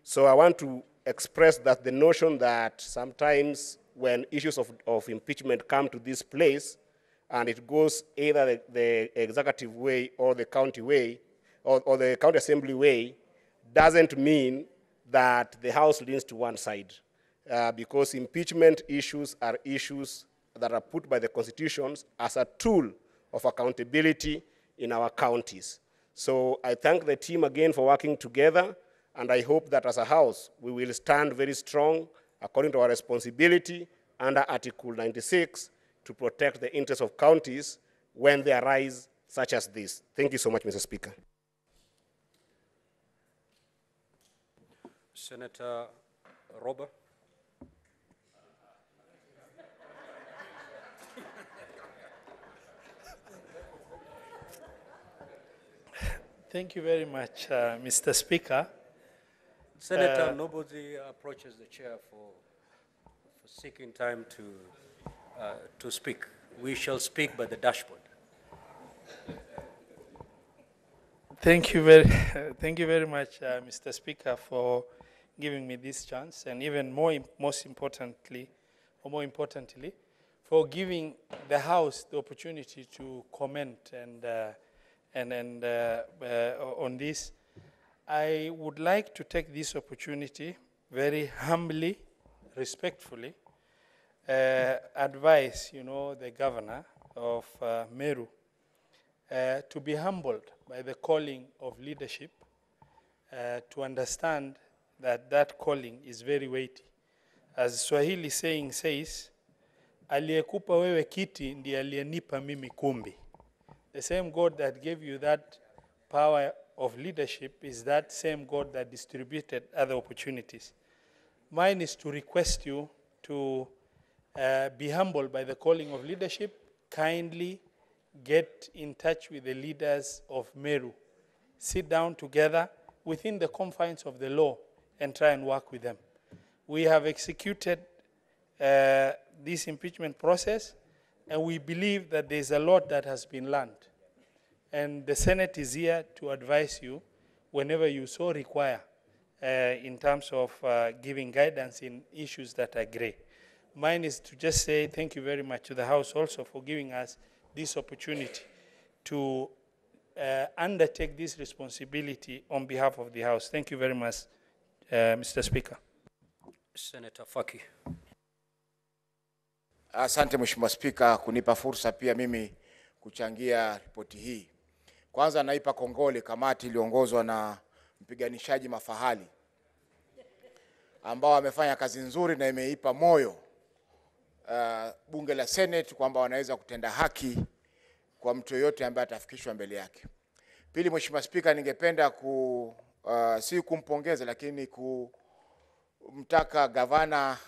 So I want to express that the notion that sometimes when issues of impeachment come to this place and it goes either the executive way or the county way, or the county assembly way, doesn't mean that the House leans to one side. Because impeachment issues are issues that are put by the constitutions as a tool of accountability in our counties. So I thank the team again for working together, and I hope that as a House, we will stand very strong according to our responsibility under Article 96 to protect the interests of counties when they arise such as this. Thank you so much, Mr. Speaker. Senator Robert. Thank you very much, Mr. Speaker. Senator, nobody approaches the chair for seeking time to speak. We shall speak by the dashboard. Thank you very much, Mr. Speaker, for giving me this chance, and even more importantly, for giving the House the opportunity to comment on this. I would like to take this opportunity very humbly, respectfully, advise, the governor of Meru to be humbled by the calling of leadership, to understand that that calling is very weighty. As Swahili saying says, aliyekupa wewe kiti ndiye aliyenipa mimi kumbi. The same God that gave you that power of leadership is that same God that distributed other opportunities. Mine is to request you to be humbled by the calling of leadership. Kindly get in touch with the leaders of Meru. Sit down together within the confines of the law and try and work with them. We have executed this impeachment process, and we believe that there's a lot that has been learned. And the Senate is here to advise you whenever you so require in terms of giving guidance in issues that are gray. Mine is to just say thank you very much to the House also for giving us this opportunity to undertake this responsibility on behalf of the House. Thank you very much, Mr. Speaker. Senator Faki. Asante Mheshimiwa Spika kunipa fursa pia mimi kuchangia ripoti hii. Kwanza naipa kongole kamati iliongozwa na mpiganishaji mafahali ambao wamefanya kazi nzuri na imeipa moyo bunge la Senate kwamba wanaweza kutenda haki kwa mtu yoyote ambaye atafikishwa mbele yake. Pili, Mheshimiwa Spika, ningependa si kumpongeza lakini kumtaka gavana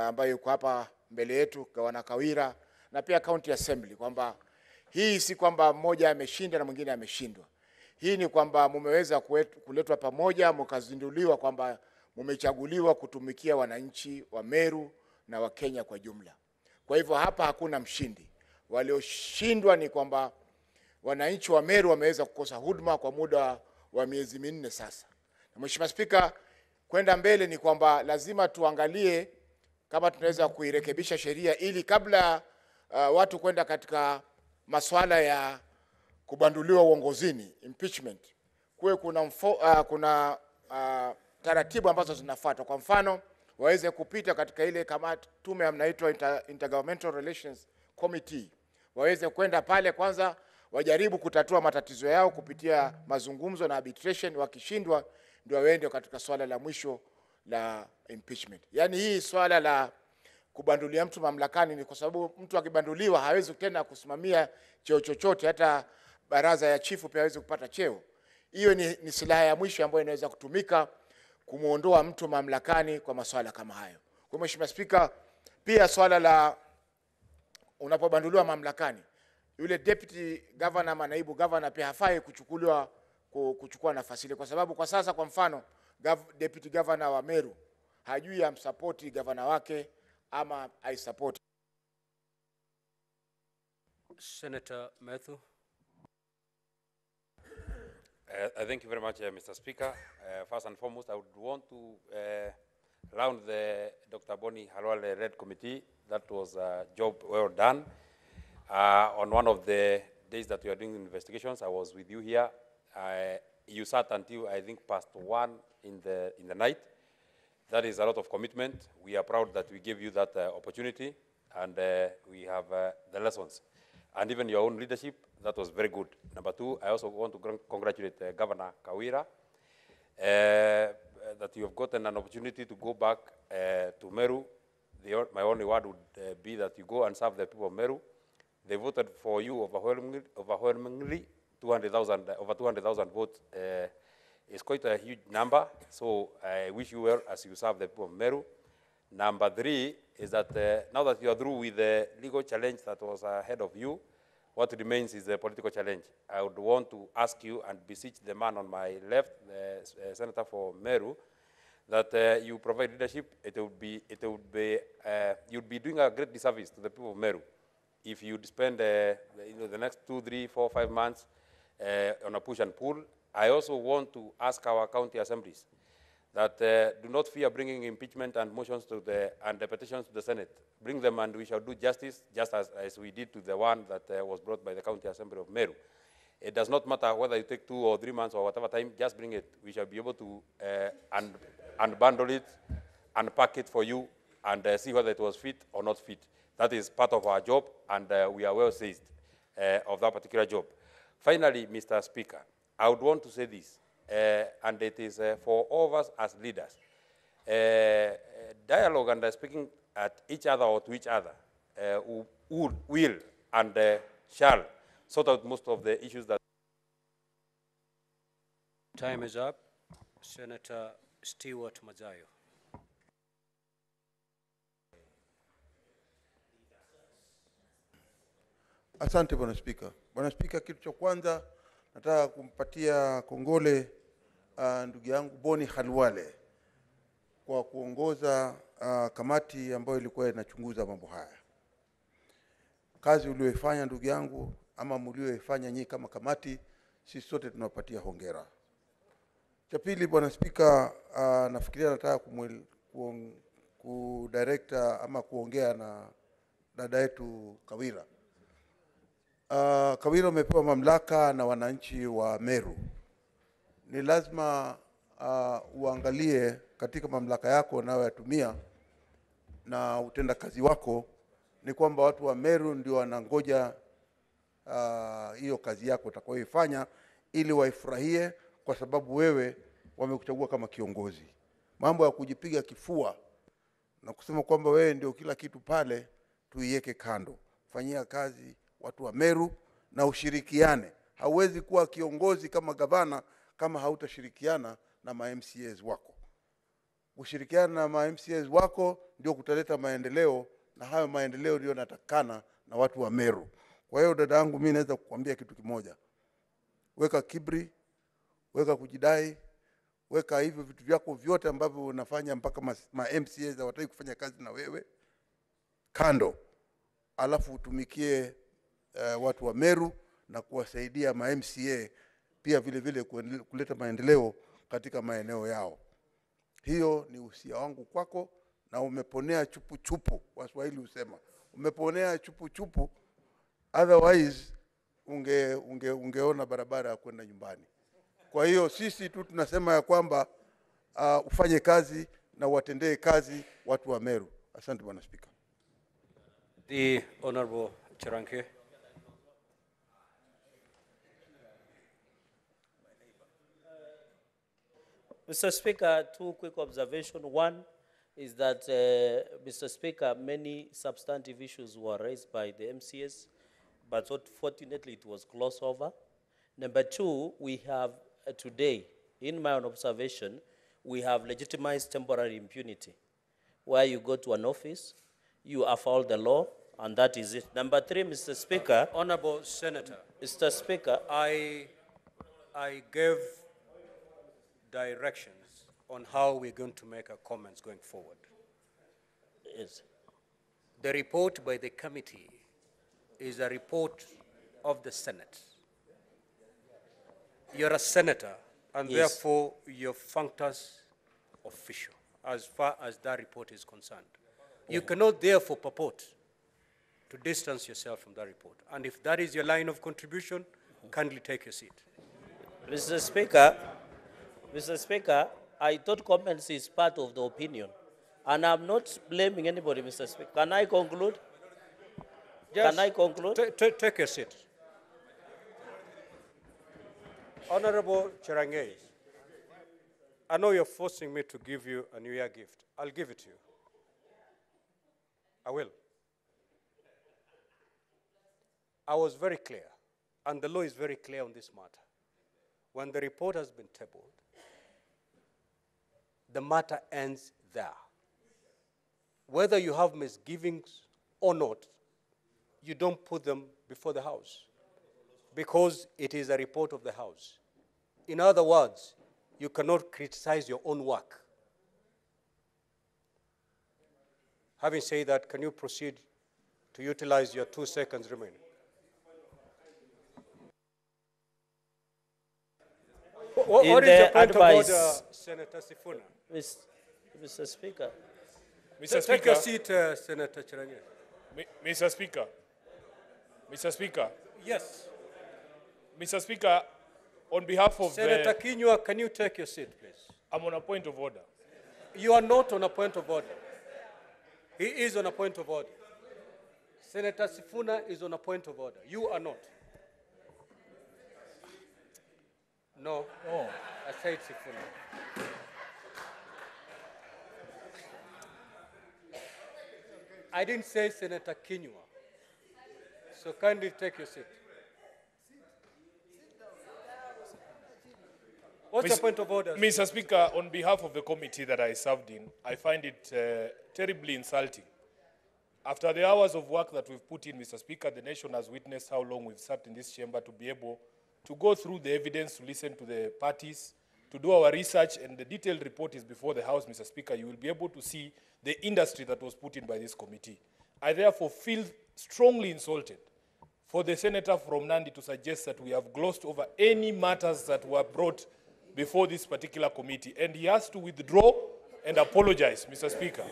ambaye yuko hapa mbele yetu, Gavana Kawira, na pia County Assembly kwamba hii si kwamba mmoja ameshinda na mwingine ameshindwa. Hii ni kwamba mumeweza kuletwa pamoja, mkazinduliwa kwamba mumechaguliwa kutumikia wananchi wa Meru na wa Kenya kwa jumla. Kwa hivyo hapa hakuna mshindi. Walioshindwa ni kwamba wananchi wa Meru wameweza kukosa huduma kwa muda wa miezi minne sasa. Mheshimiwa Spika, kwenda mbele ni kwamba lazima tuangalie kama tunaweza kuirekebisha sheria ili kabla watu kwenda katika masuala ya kubanduliwa uongozini, impeachment, kuwe kuna taratibu ambazo zinafuatwa. Kwa mfano, waweze kupita katika ile kamati tume mnaitwa Intergovernmental Relations Committee, waweze kwenda pale kwanza, wajaribu kutatua matatizo yao kupitia mazungumzo na arbitration. Wakishindwa ndio waende katika swala la mwisho la impeachment. Yaani hii swala la kubandulia mtu mamlakani ni kwa sababu mtu akibanduliwa hawezi tena kusimamia cheo chochote, hata baraza ya chifu pia hawezi kupata cheo. Hiyo ni silaha ya mwisho ambayo inaweza kutumika kumuondoa mtu mamlakani kwa masuala kama hayo. Kwa Mheshimiwa Spika, pia swala la unapobanduliwa mamlakani, yule deputy governor ama naibu governor pia hafai kuchukua nafasi ile, kwa sababu kwa sasa, kwa mfano, deputy governor wa Meru hajui amsupport governor wake ama aisupport. Senator Methu. Thank you very much, Mr. Speaker. First and foremost, I would want to round the Dr. Boni Halwale Red Committee. That was a job well done. On one of the days that we are doing investigations, I was with you here. You sat until, I think, past 1 in the night. That is a lot of commitment. We are proud that we gave you that opportunity, and we have the lessons. And even your own leadership, that was very good. Number 2, I also want to congratulate Governor Kawira that you have gotten an opportunity to go back to Meru. My only word would be that you go and serve the people of Meru. They voted for you overwhelmingly. Over 200,000 votes is quite a huge number. So I wish you well as you serve the people of Meru. Number 3 is that now that you are through with the legal challenge that was ahead of you, what remains is the political challenge. I would want to ask you and beseech the man on my left, the Senator for Meru, that you provide leadership. You'd be doing a great disservice to the people of Meru if you'd spend the next 2, 3, 4, 5 months on a push and pull. I also want to ask our county assemblies that do not fear bringing impeachment and motions to and the petitions to the Senate. Bring them and we shall do justice, just as we did to the one that was brought by the County Assembly of Meru. It does not matter whether you take 2 or 3 months or whatever time, just bring it. We shall be able to unbundle it, unpack it for you, and see whether it was fit or not fit. That is part of our job, and we are well seized of that particular job. Finally, Mr. Speaker, I would want to say this, and it is for all of us as leaders. Dialogue and speaking at each other or to each other will and shall sort out most of the issues that... Time is up. Senator Stewart Mazayo. Asante Bwana Spika. Bwana Spika, kitu cha kwanza nataka kumpatia kongole ndugu yangu Boni Halwale kwa kuongoza kamati ambayo ilikuwa inachunguza mambo haya. Kazi uliyoifanya ndugu yangu, ama mlioifanya nyinyi kama kamati, sisi sote tunapatia hongera. Cha pili Bwana Spika, nafikiria nataka kudirector ama kuongea na dada yetu Kawira. Kawira umepewa mamlaka na wananchi wa Meru. Ni lazima uangalie katika mamlaka yako unayoyatumia na utenda kazi wako, ni kwamba watu wa Meru ndio wanangoja hiyo kazi yako utakayoifanya ili waifurahie, kwa sababu wewe wamekuchagua kama kiongozi. Mambo ya kujipiga kifua na kusema kwamba wewe ndio kila kitu pale, tuiweke kando. Fanyia kazi watu wa Meru na ushirikiane. Hauwezi kuwa kiongozi kama gavana kama hautashirikiana na ma-MCAs wako. Ushirikiana na ma-MCAs wako ndio kutaleta maendeleo, na hayo maendeleo ndio yanatakana na watu wa Meru. Kwa hiyo dada yangu, mimi naweza kukuambia kitu kimoja. Weka kibri, weka kujidai, weka hivyo vitu vyako vyote ambavyo unafanya mpaka ma-MCAs hawataki kufanya kazi na wewe kando. Alafu utumikie watu wa Meru na kuwasaidia ma-MCA pia vile vile kuleta maendeleo katika maeneo yao. Hiyo ni usia wangu kwako, na umeponea chupu chupu, Waswahili husema. Umeponea chupu chupu, otherwise ungeona barabara ya kwenda nyumbani. Kwa hiyo sisi tu tunasema ya kwamba ufanye kazi na watendee kazi watu wa Meru. Asante Bwana Spika. The Honorable Chirange. Mr. Speaker, two quick observations. One is that, Mr. Speaker, many substantive issues were raised by the MCS, but fortunately it was closed over. Number two, we have today, in my own observation, we have legitimized temporary impunity, where you go to an office, you uphold the law, and that is it. Number three, Mr. Speaker. Honorable Senator. Mr. Speaker. I gave directions on how we're going to make our comments going forward. Yes. The report by the committee is a report of the Senate. You're a senator, and Yes. therefore your functus official, as far as that report is concerned. You cannot therefore purport to distance yourself from that report. And if that is your line of contribution, kindly take your seat. Mr. Speaker, I thought comments is part of the opinion. And I'm not blaming anybody, Mr. Speaker. Can I conclude? Yes. Can I conclude? Take your seat. Honorable Chirange, I know you're forcing me to give you a New Year gift. I'll give it to you. I will. I was very clear, and the law is very clear on this matter. When the report has been tabled, the matter ends there. Whether you have misgivings or not, you don't put them before the House, because it is a report of the House. In other words, you cannot criticize your own work. Having said that, can you proceed to utilize your 2 seconds remaining? What is your point of order, Senator Sifuna? Mr. Speaker. Mr. Take your seat, Senator Chirange. Mr. Speaker. Mr. Speaker. Yes. Mr. Speaker, on behalf of Senator Kinyua, can you take your seat, please? I'm on a point of order. You are not on a point of order. He is on a point of order. Senator Sifuna is on a point of order. You are not. No. Oh. I said Sifuna. I didn't say Senator Kinyua. So kindly take your seat. What's your point of order? Mr. Speaker, on behalf of the committee that I served in, I find it terribly insulting. After the hours of work that we've put in, Mr. Speaker, the nation has witnessed how long we've sat in this chamber to be able to go through the evidence, to listen to the parties, to do our research, and the detailed report is before the House, Mr. Speaker. You will be able to see the industry that was put in by this committee. I therefore feel strongly insulted for the senator from Nandi to suggest that we have glossed over any matters that were brought before this particular committee, and he has to withdraw and apologize, Mr. Speaker.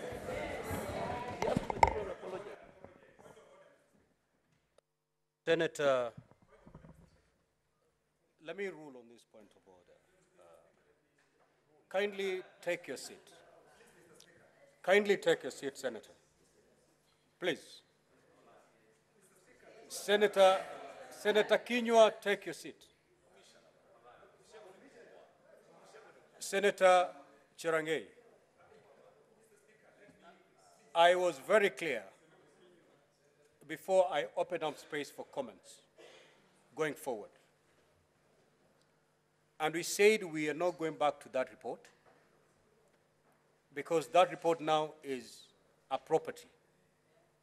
Senator, let me rule on this point of order. Kindly take your seat. Kindly take your seat, Senator. Please. Senator Kinyua, take your seat. Senator Chirange, I was very clear before I opened up space for comments going forward. And we said we are not going back to that report because that report now is a property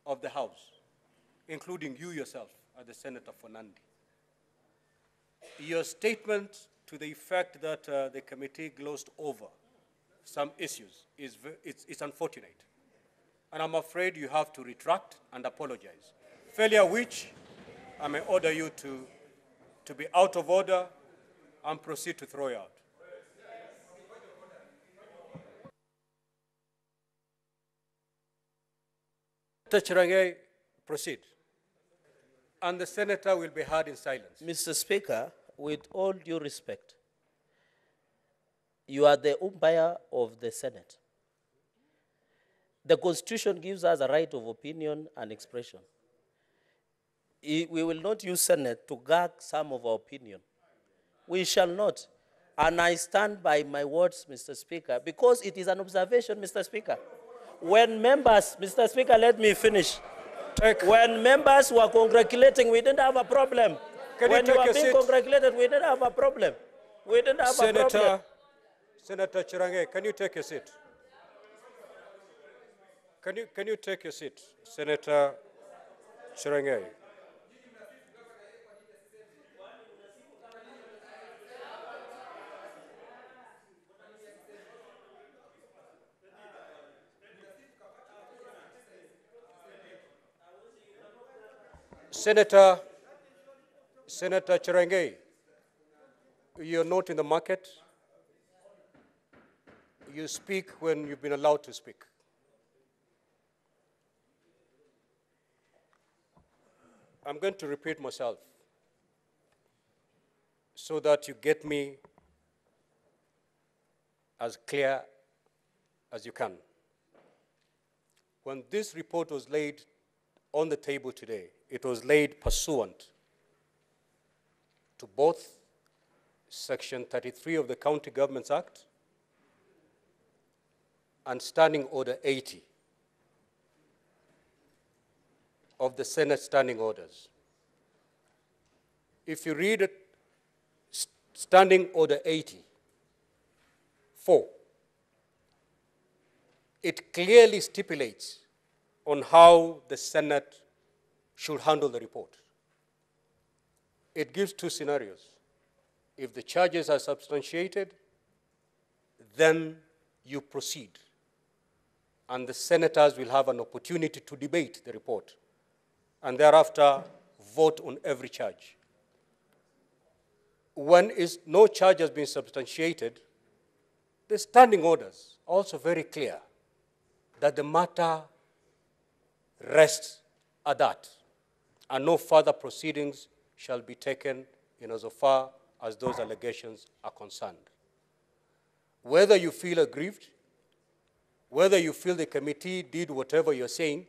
of the House, including you yourself as the Senator for Nandi. Your statement to the effect that the committee glossed over some issues it's unfortunate. And I'm afraid you have to retract and apologize. Failure which I may order you to be out of order and proceed to throw you out. Senator Chirange, proceed. And the senator will be heard in silence. Mr. Speaker, with all due respect, you are the umpire of the Senate. The Constitution gives us a right of opinion and expression. We will not use Senate to gag some of our opinion. We shall not. And I stand by my words, Mr. Speaker, because it is an observation, Mr. Speaker. When members, Mr. Speaker, let me finish. When members were congratulating, we didn't have a problem. When you were being congratulated, we didn't have a problem. We didn't have a problem. Senator Chirange, can you take your seat? Can you take your seat, Senator Chirange? Senator Chirange, you're not in the market. You speak when you've been allowed to speak. I'm going to repeat myself so that you get me as clear as you can. When this report was laid on the table today, it was laid pursuant to both Section 33 of the County Governments Act and Standing Order 80 of the Senate Standing Orders. If you read it, Standing Order 80(4), it clearly stipulates on how the Senate should handle the report. It gives two scenarios. If the charges are substantiated, then you proceed, and the senators will have an opportunity to debate the report, and thereafter vote on every charge. When no charge has been substantiated, the standing orders are also very clear that the matter rests at that, and no further proceedings shall be taken insofar as those allegations are concerned. Whether you feel aggrieved, whether you feel the committee did whatever you're saying,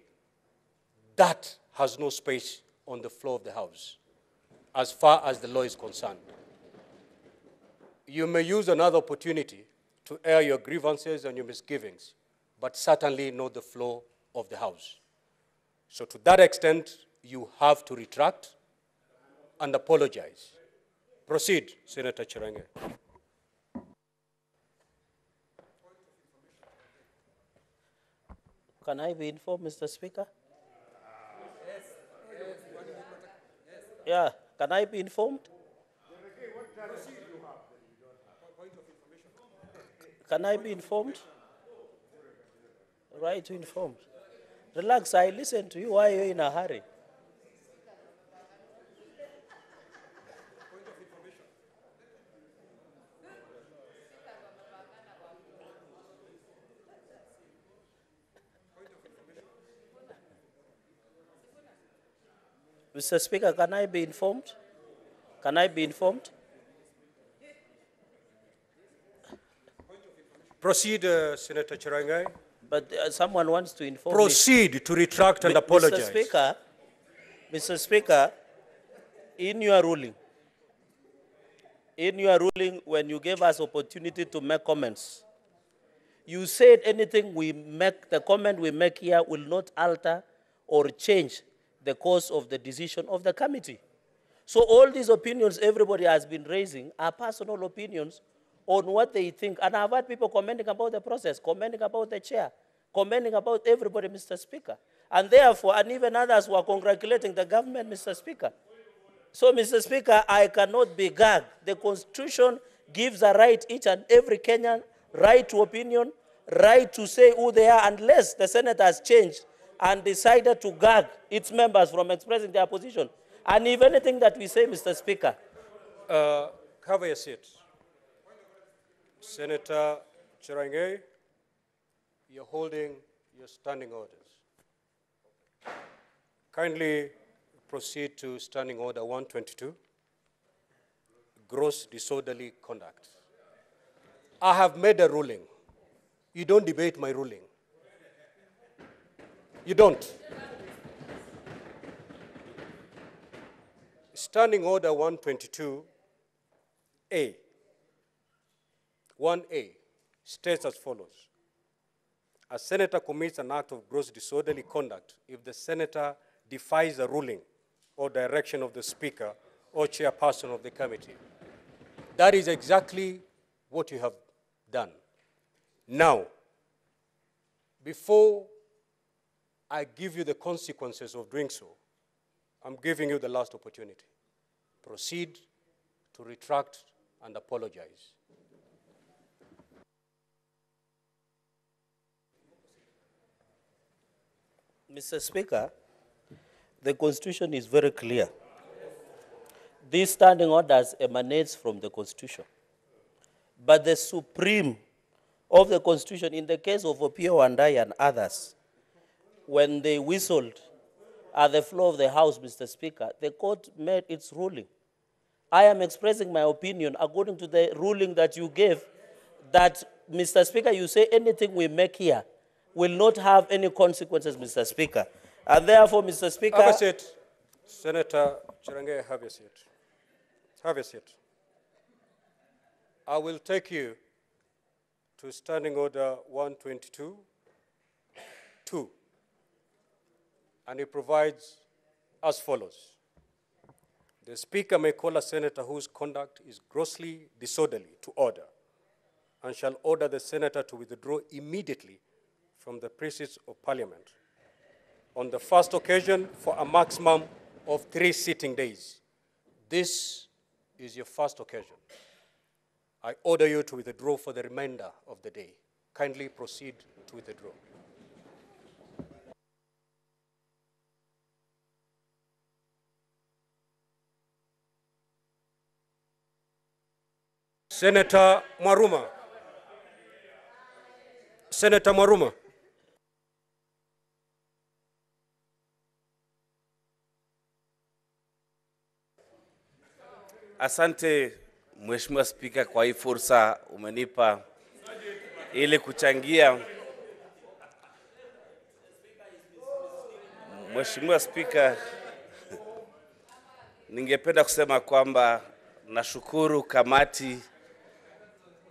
that has no space on the floor of the House, as far as the law is concerned. You may use another opportunity to air your grievances and your misgivings, but certainly not the floor of the House. So to that extent, you have to retract and apologize. Proceed, Senator Chirange. Can I be informed, Mr. Speaker? Yeah, can I be informed? Can I be informed? Right to informed. Relax, I listen to you. Why are you in a hurry? Mr. Speaker, can I be informed? Can I be informed? Proceed, Senator Chirange. But someone wants to inform Proceed me. to retract and apologize. Mr. Speaker, in your ruling, when you gave us opportunity to make comments, you said anything the comment we make here will not alter or change the course of the decision of the committee. So all these opinions everybody has been raising are personal opinions on what they think. And I've had people commenting about the process, commenting about the chair, commenting about everybody, Mr. Speaker. And therefore, and even others were congratulating the government, Mr. Speaker. So, Mr. Speaker, I cannot be gagged. The Constitution gives a right, each and every Kenyan, right to opinion, right to say who they are, unless the Senate has changed and decided to gag its members from expressing their position. And if anything that we say, Mr. Speaker. Cover your seat. Senator Chirange, you're holding your standing orders. Kindly proceed to Standing Order 122, gross disorderly conduct. I have made a ruling. You don't debate my ruling. You don't. Standing Order 122A, 1A, states as follows. A senator commits an act of gross disorderly conduct if the senator defies a ruling or direction of the Speaker or chairperson of the committee. That is exactly what you have done. Now, before I give you the consequences of doing so, I'm giving you the last opportunity. Proceed to retract and apologize. Mr. Speaker, the Constitution is very clear. These standing orders emanates from the Constitution. But the supreme of the Constitution, in the case of Opio Wandai and others, when they whistled at the floor of the House, Mr. Speaker, the court made its ruling. I am expressing my opinion according to the ruling that you gave, that, Mr. Speaker, you say anything we make here will not have any consequences, Mr. Speaker. And therefore, Mr. Speaker... Have a seat. Senator Chirange, have a seat. Have a seat. I will take you to Standing Order 122, 2. And it provides as follows. The Speaker may call a senator whose conduct is grossly disorderly to order and shall order the senator to withdraw immediately from the precincts of Parliament on the first occasion for a maximum of 3 sitting days. This is your first occasion. I order you to withdraw for the remainder of the day. Kindly proceed to withdraw. Senator Mwaruma. Senator Mwaruma. Asante Mheshimiwa Spika kwa hii fursa umenipa ili kuchangia. Mheshimiwa Spika, ningependa kusema kwamba nashukuru kamati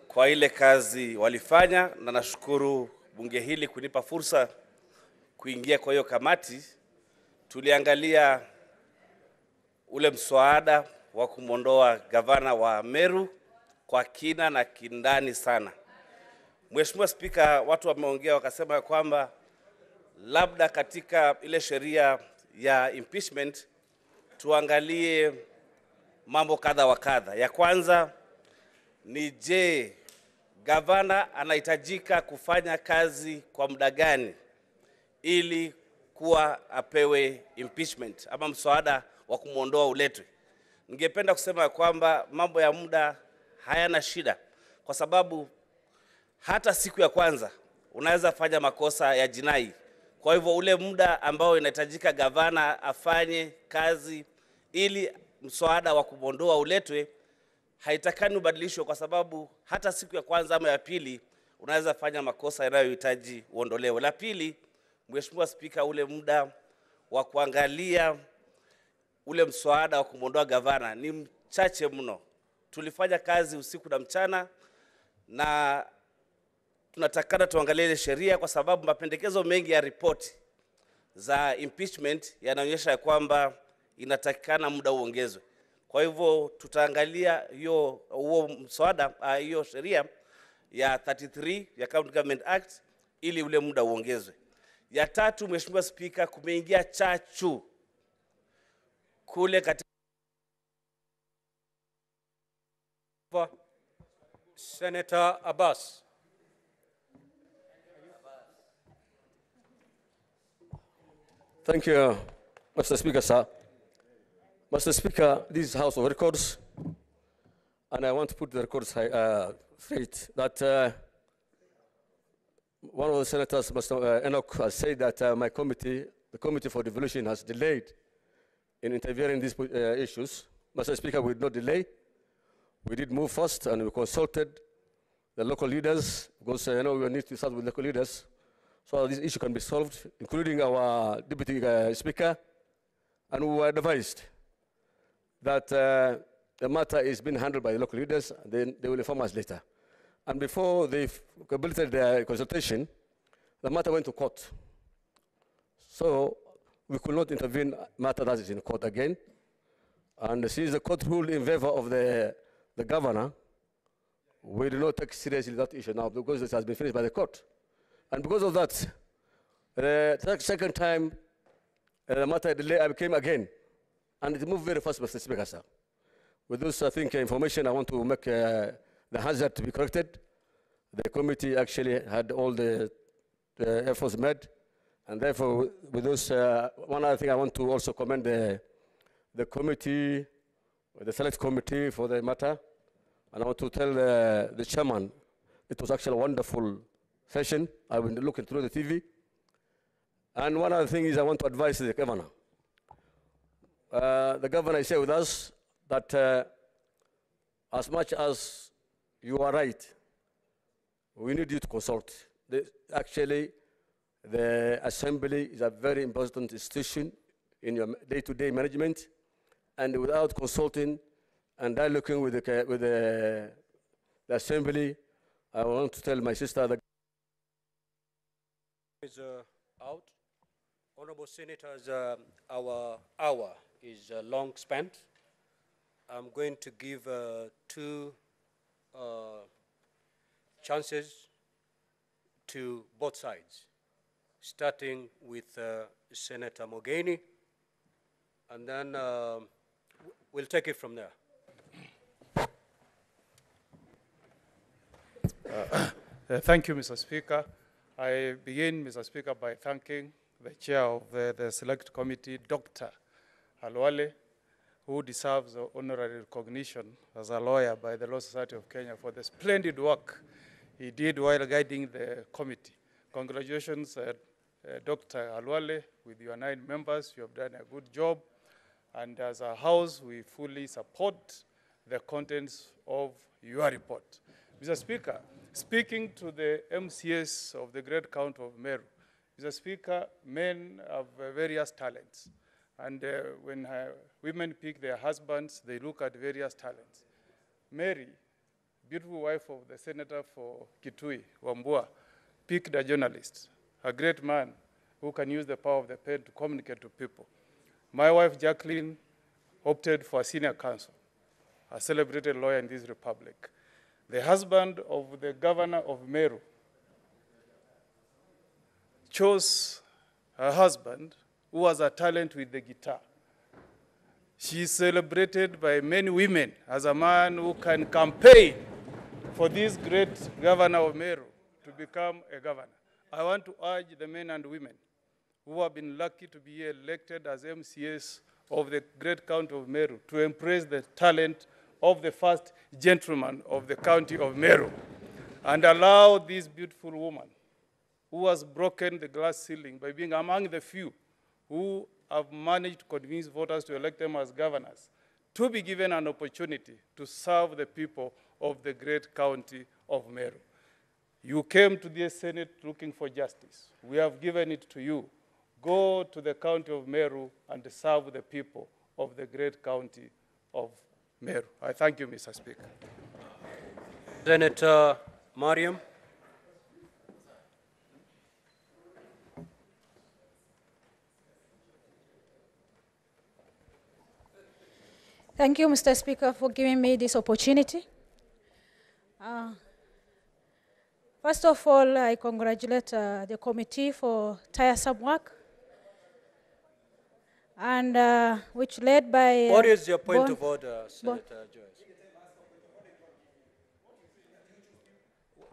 kwa ile kazi walifanya na nashukuru bunge hili kunipa fursa kuingia kwa hiyo kamati. Tuliangalia ule mswada wa kumondoa gavana wa Meru kwa kina na kindani sana. Mheshimiwa Spika, watu wameongea wakasema kwamba labda katika ile sheria ya impeachment tuangalie mambo kadha wa kadha. Ya kwanza ni je, gavana anahitajika kufanya kazi kwa muda gani ili kuwa apewe impeachment ama mswada wa kumuondoa uletwe. Ningependa kusema kwamba mambo ya muda hayana shida kwa sababu hata siku ya kwanza unaweza fanya makosa ya jinai. Kwa hivyo ule muda ambao inahitajika gavana afanye kazi ili mswada wa kumuondoa uletwe haitakani ubadilishwe kwa sababu hata siku ya kwanza ama ya pili unaweza fanya makosa yanayohitaji uondolewe. La pili, Mheshimiwa Spika, ule muda wa kuangalia ule mswada wa kumuondoa gavana ni mchache mno. Tulifanya kazi usiku na mchana na tunatakana tuangalie ile sheria kwa sababu mapendekezo mengi ya ripoti za impeachment yanaonyesha kwamba inatakikana muda uongezwe. Kwa hivyo tutaangalia huo mswada, hiyo sheria ya 33 ya County Government Act ili ule muda uongezwe. Ya tatu, Mheshimiwa Spika, kumeingia chachu kule katika Senator Abbas. Thank you, Mr. Speaker, sir. Mr. Speaker, this is House of Records, and I want to put the records straight that one of the senators, Mr. Enoch, has said that my committee the Committee for Devolution has delayed in intervening in these issues. Mr. Speaker, we did not delay. We did move first, and we consulted the local leaders, because we need to start with local leaders, so this issue can be solved, including our Deputy Speaker, and we were advised that the matter is being handled by the local leaders, and then they will inform us later. And before they completed their consultation, the matter went to court. So we could not intervene matter that is in court again. And since the court ruled in favor of the governor, we do not take seriously that issue now because it has been finished by the court. And because of that, the second time the matter came again, and it moved very fast, Mr. Speaker, sir. With this, I think, information, I want to make the hazard to be corrected. The committee actually had all the efforts made, and therefore, with this, one other thing, I want to also commend the committee, the select committee for the matter, and I want to tell the chairman, it was actually a wonderful session. I've been looking through the TV. And one other thing is I want to advise the governor. The governor is here with us that as much as you are right, we need you to consult. Actually, the assembly is a very important institution in your day-to-day management, and without consulting and dialoguing with the assembly, I want to tell my sister that is out. Honorable Senators, our hour is long spent. I'm going to give two chances to both sides, starting with Senator Mogeni, and then we'll take it from there. Thank you, Mr. Speaker. I begin, Mr. Speaker, by thanking the chair of the Select Committee, Dr. Halwale, who deserves honorary recognition as a lawyer by the Law Society of Kenya for the splendid work he did while guiding the committee. Congratulations, Dr. Halwale, with your 9 members. You have done a good job. And as a House, we fully support the contents of your report. Mr. Speaker, speaking to the MCS of the Great County of Meru, Mr. Speaker, men have various talents. And when women pick their husbands, they look at various talents. Mary, beautiful wife of the senator for Kitui, Wambua, picked a journalist, a great man who can use the power of the pen to communicate to people. My wife, Jacqueline, opted for a senior counsel, a celebrated lawyer in this republic. The husband of the governor of Meru chose her husband who has a talent with the guitar. She is celebrated by many women as a man who can campaign for this great governor of Meru to become a governor. I want to urge the men and women who have been lucky to be elected as MCAs of the great county of Meru to embrace the talent of the first gentleman of the county of Meru and allow this beautiful woman who has broken the glass ceiling by being among the few who have managed to convince voters to elect them as governors to be given an opportunity to serve the people of the great county of Meru. You came to the Senate looking for justice. We have given it to you. Go to the county of Meru and serve the people of the great county of Meru. I thank you, Mr. Speaker. Senator Mariam. Thank you, Mr. Speaker, for giving me this opportunity. First of all, I congratulate the committee for tiresome work, and which led by... What is your point of order, Senator Joyce?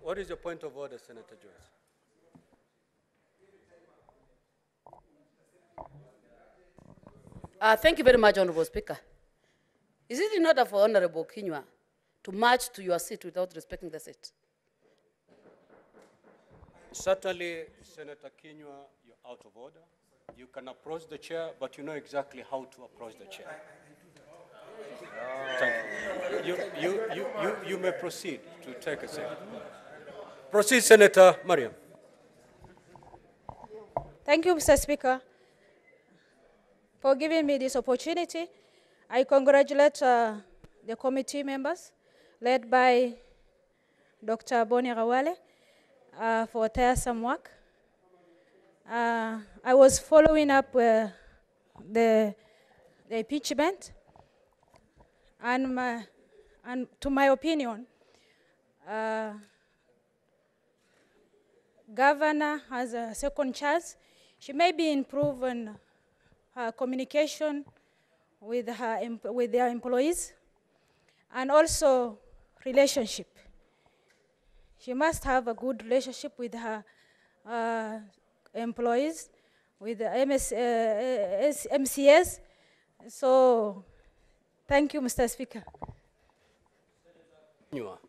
What is your point of order, Senator Joyce? Thank you very much, Honorable Speaker. Is it in order for Honorable Kinyua to march to your seat without respecting the seat? Certainly, Senator Kinyua, you're out of order. You can approach the chair, but you know exactly how to approach the chair. Thank you. You may proceed to take a seat. Proceed, Senator Mariam. Thank you, Mr. Speaker, for giving me this opportunity. I congratulate the committee members, led by Dr. Boni Rawale, for tiresome work. I was following up the impeachment, and to my opinion, Governor has a second chance. She may be improving her communication with their employees, and also relationship. She must have a good relationship with her employees, with the MCS. So, thank you, Mr. Speaker. You are.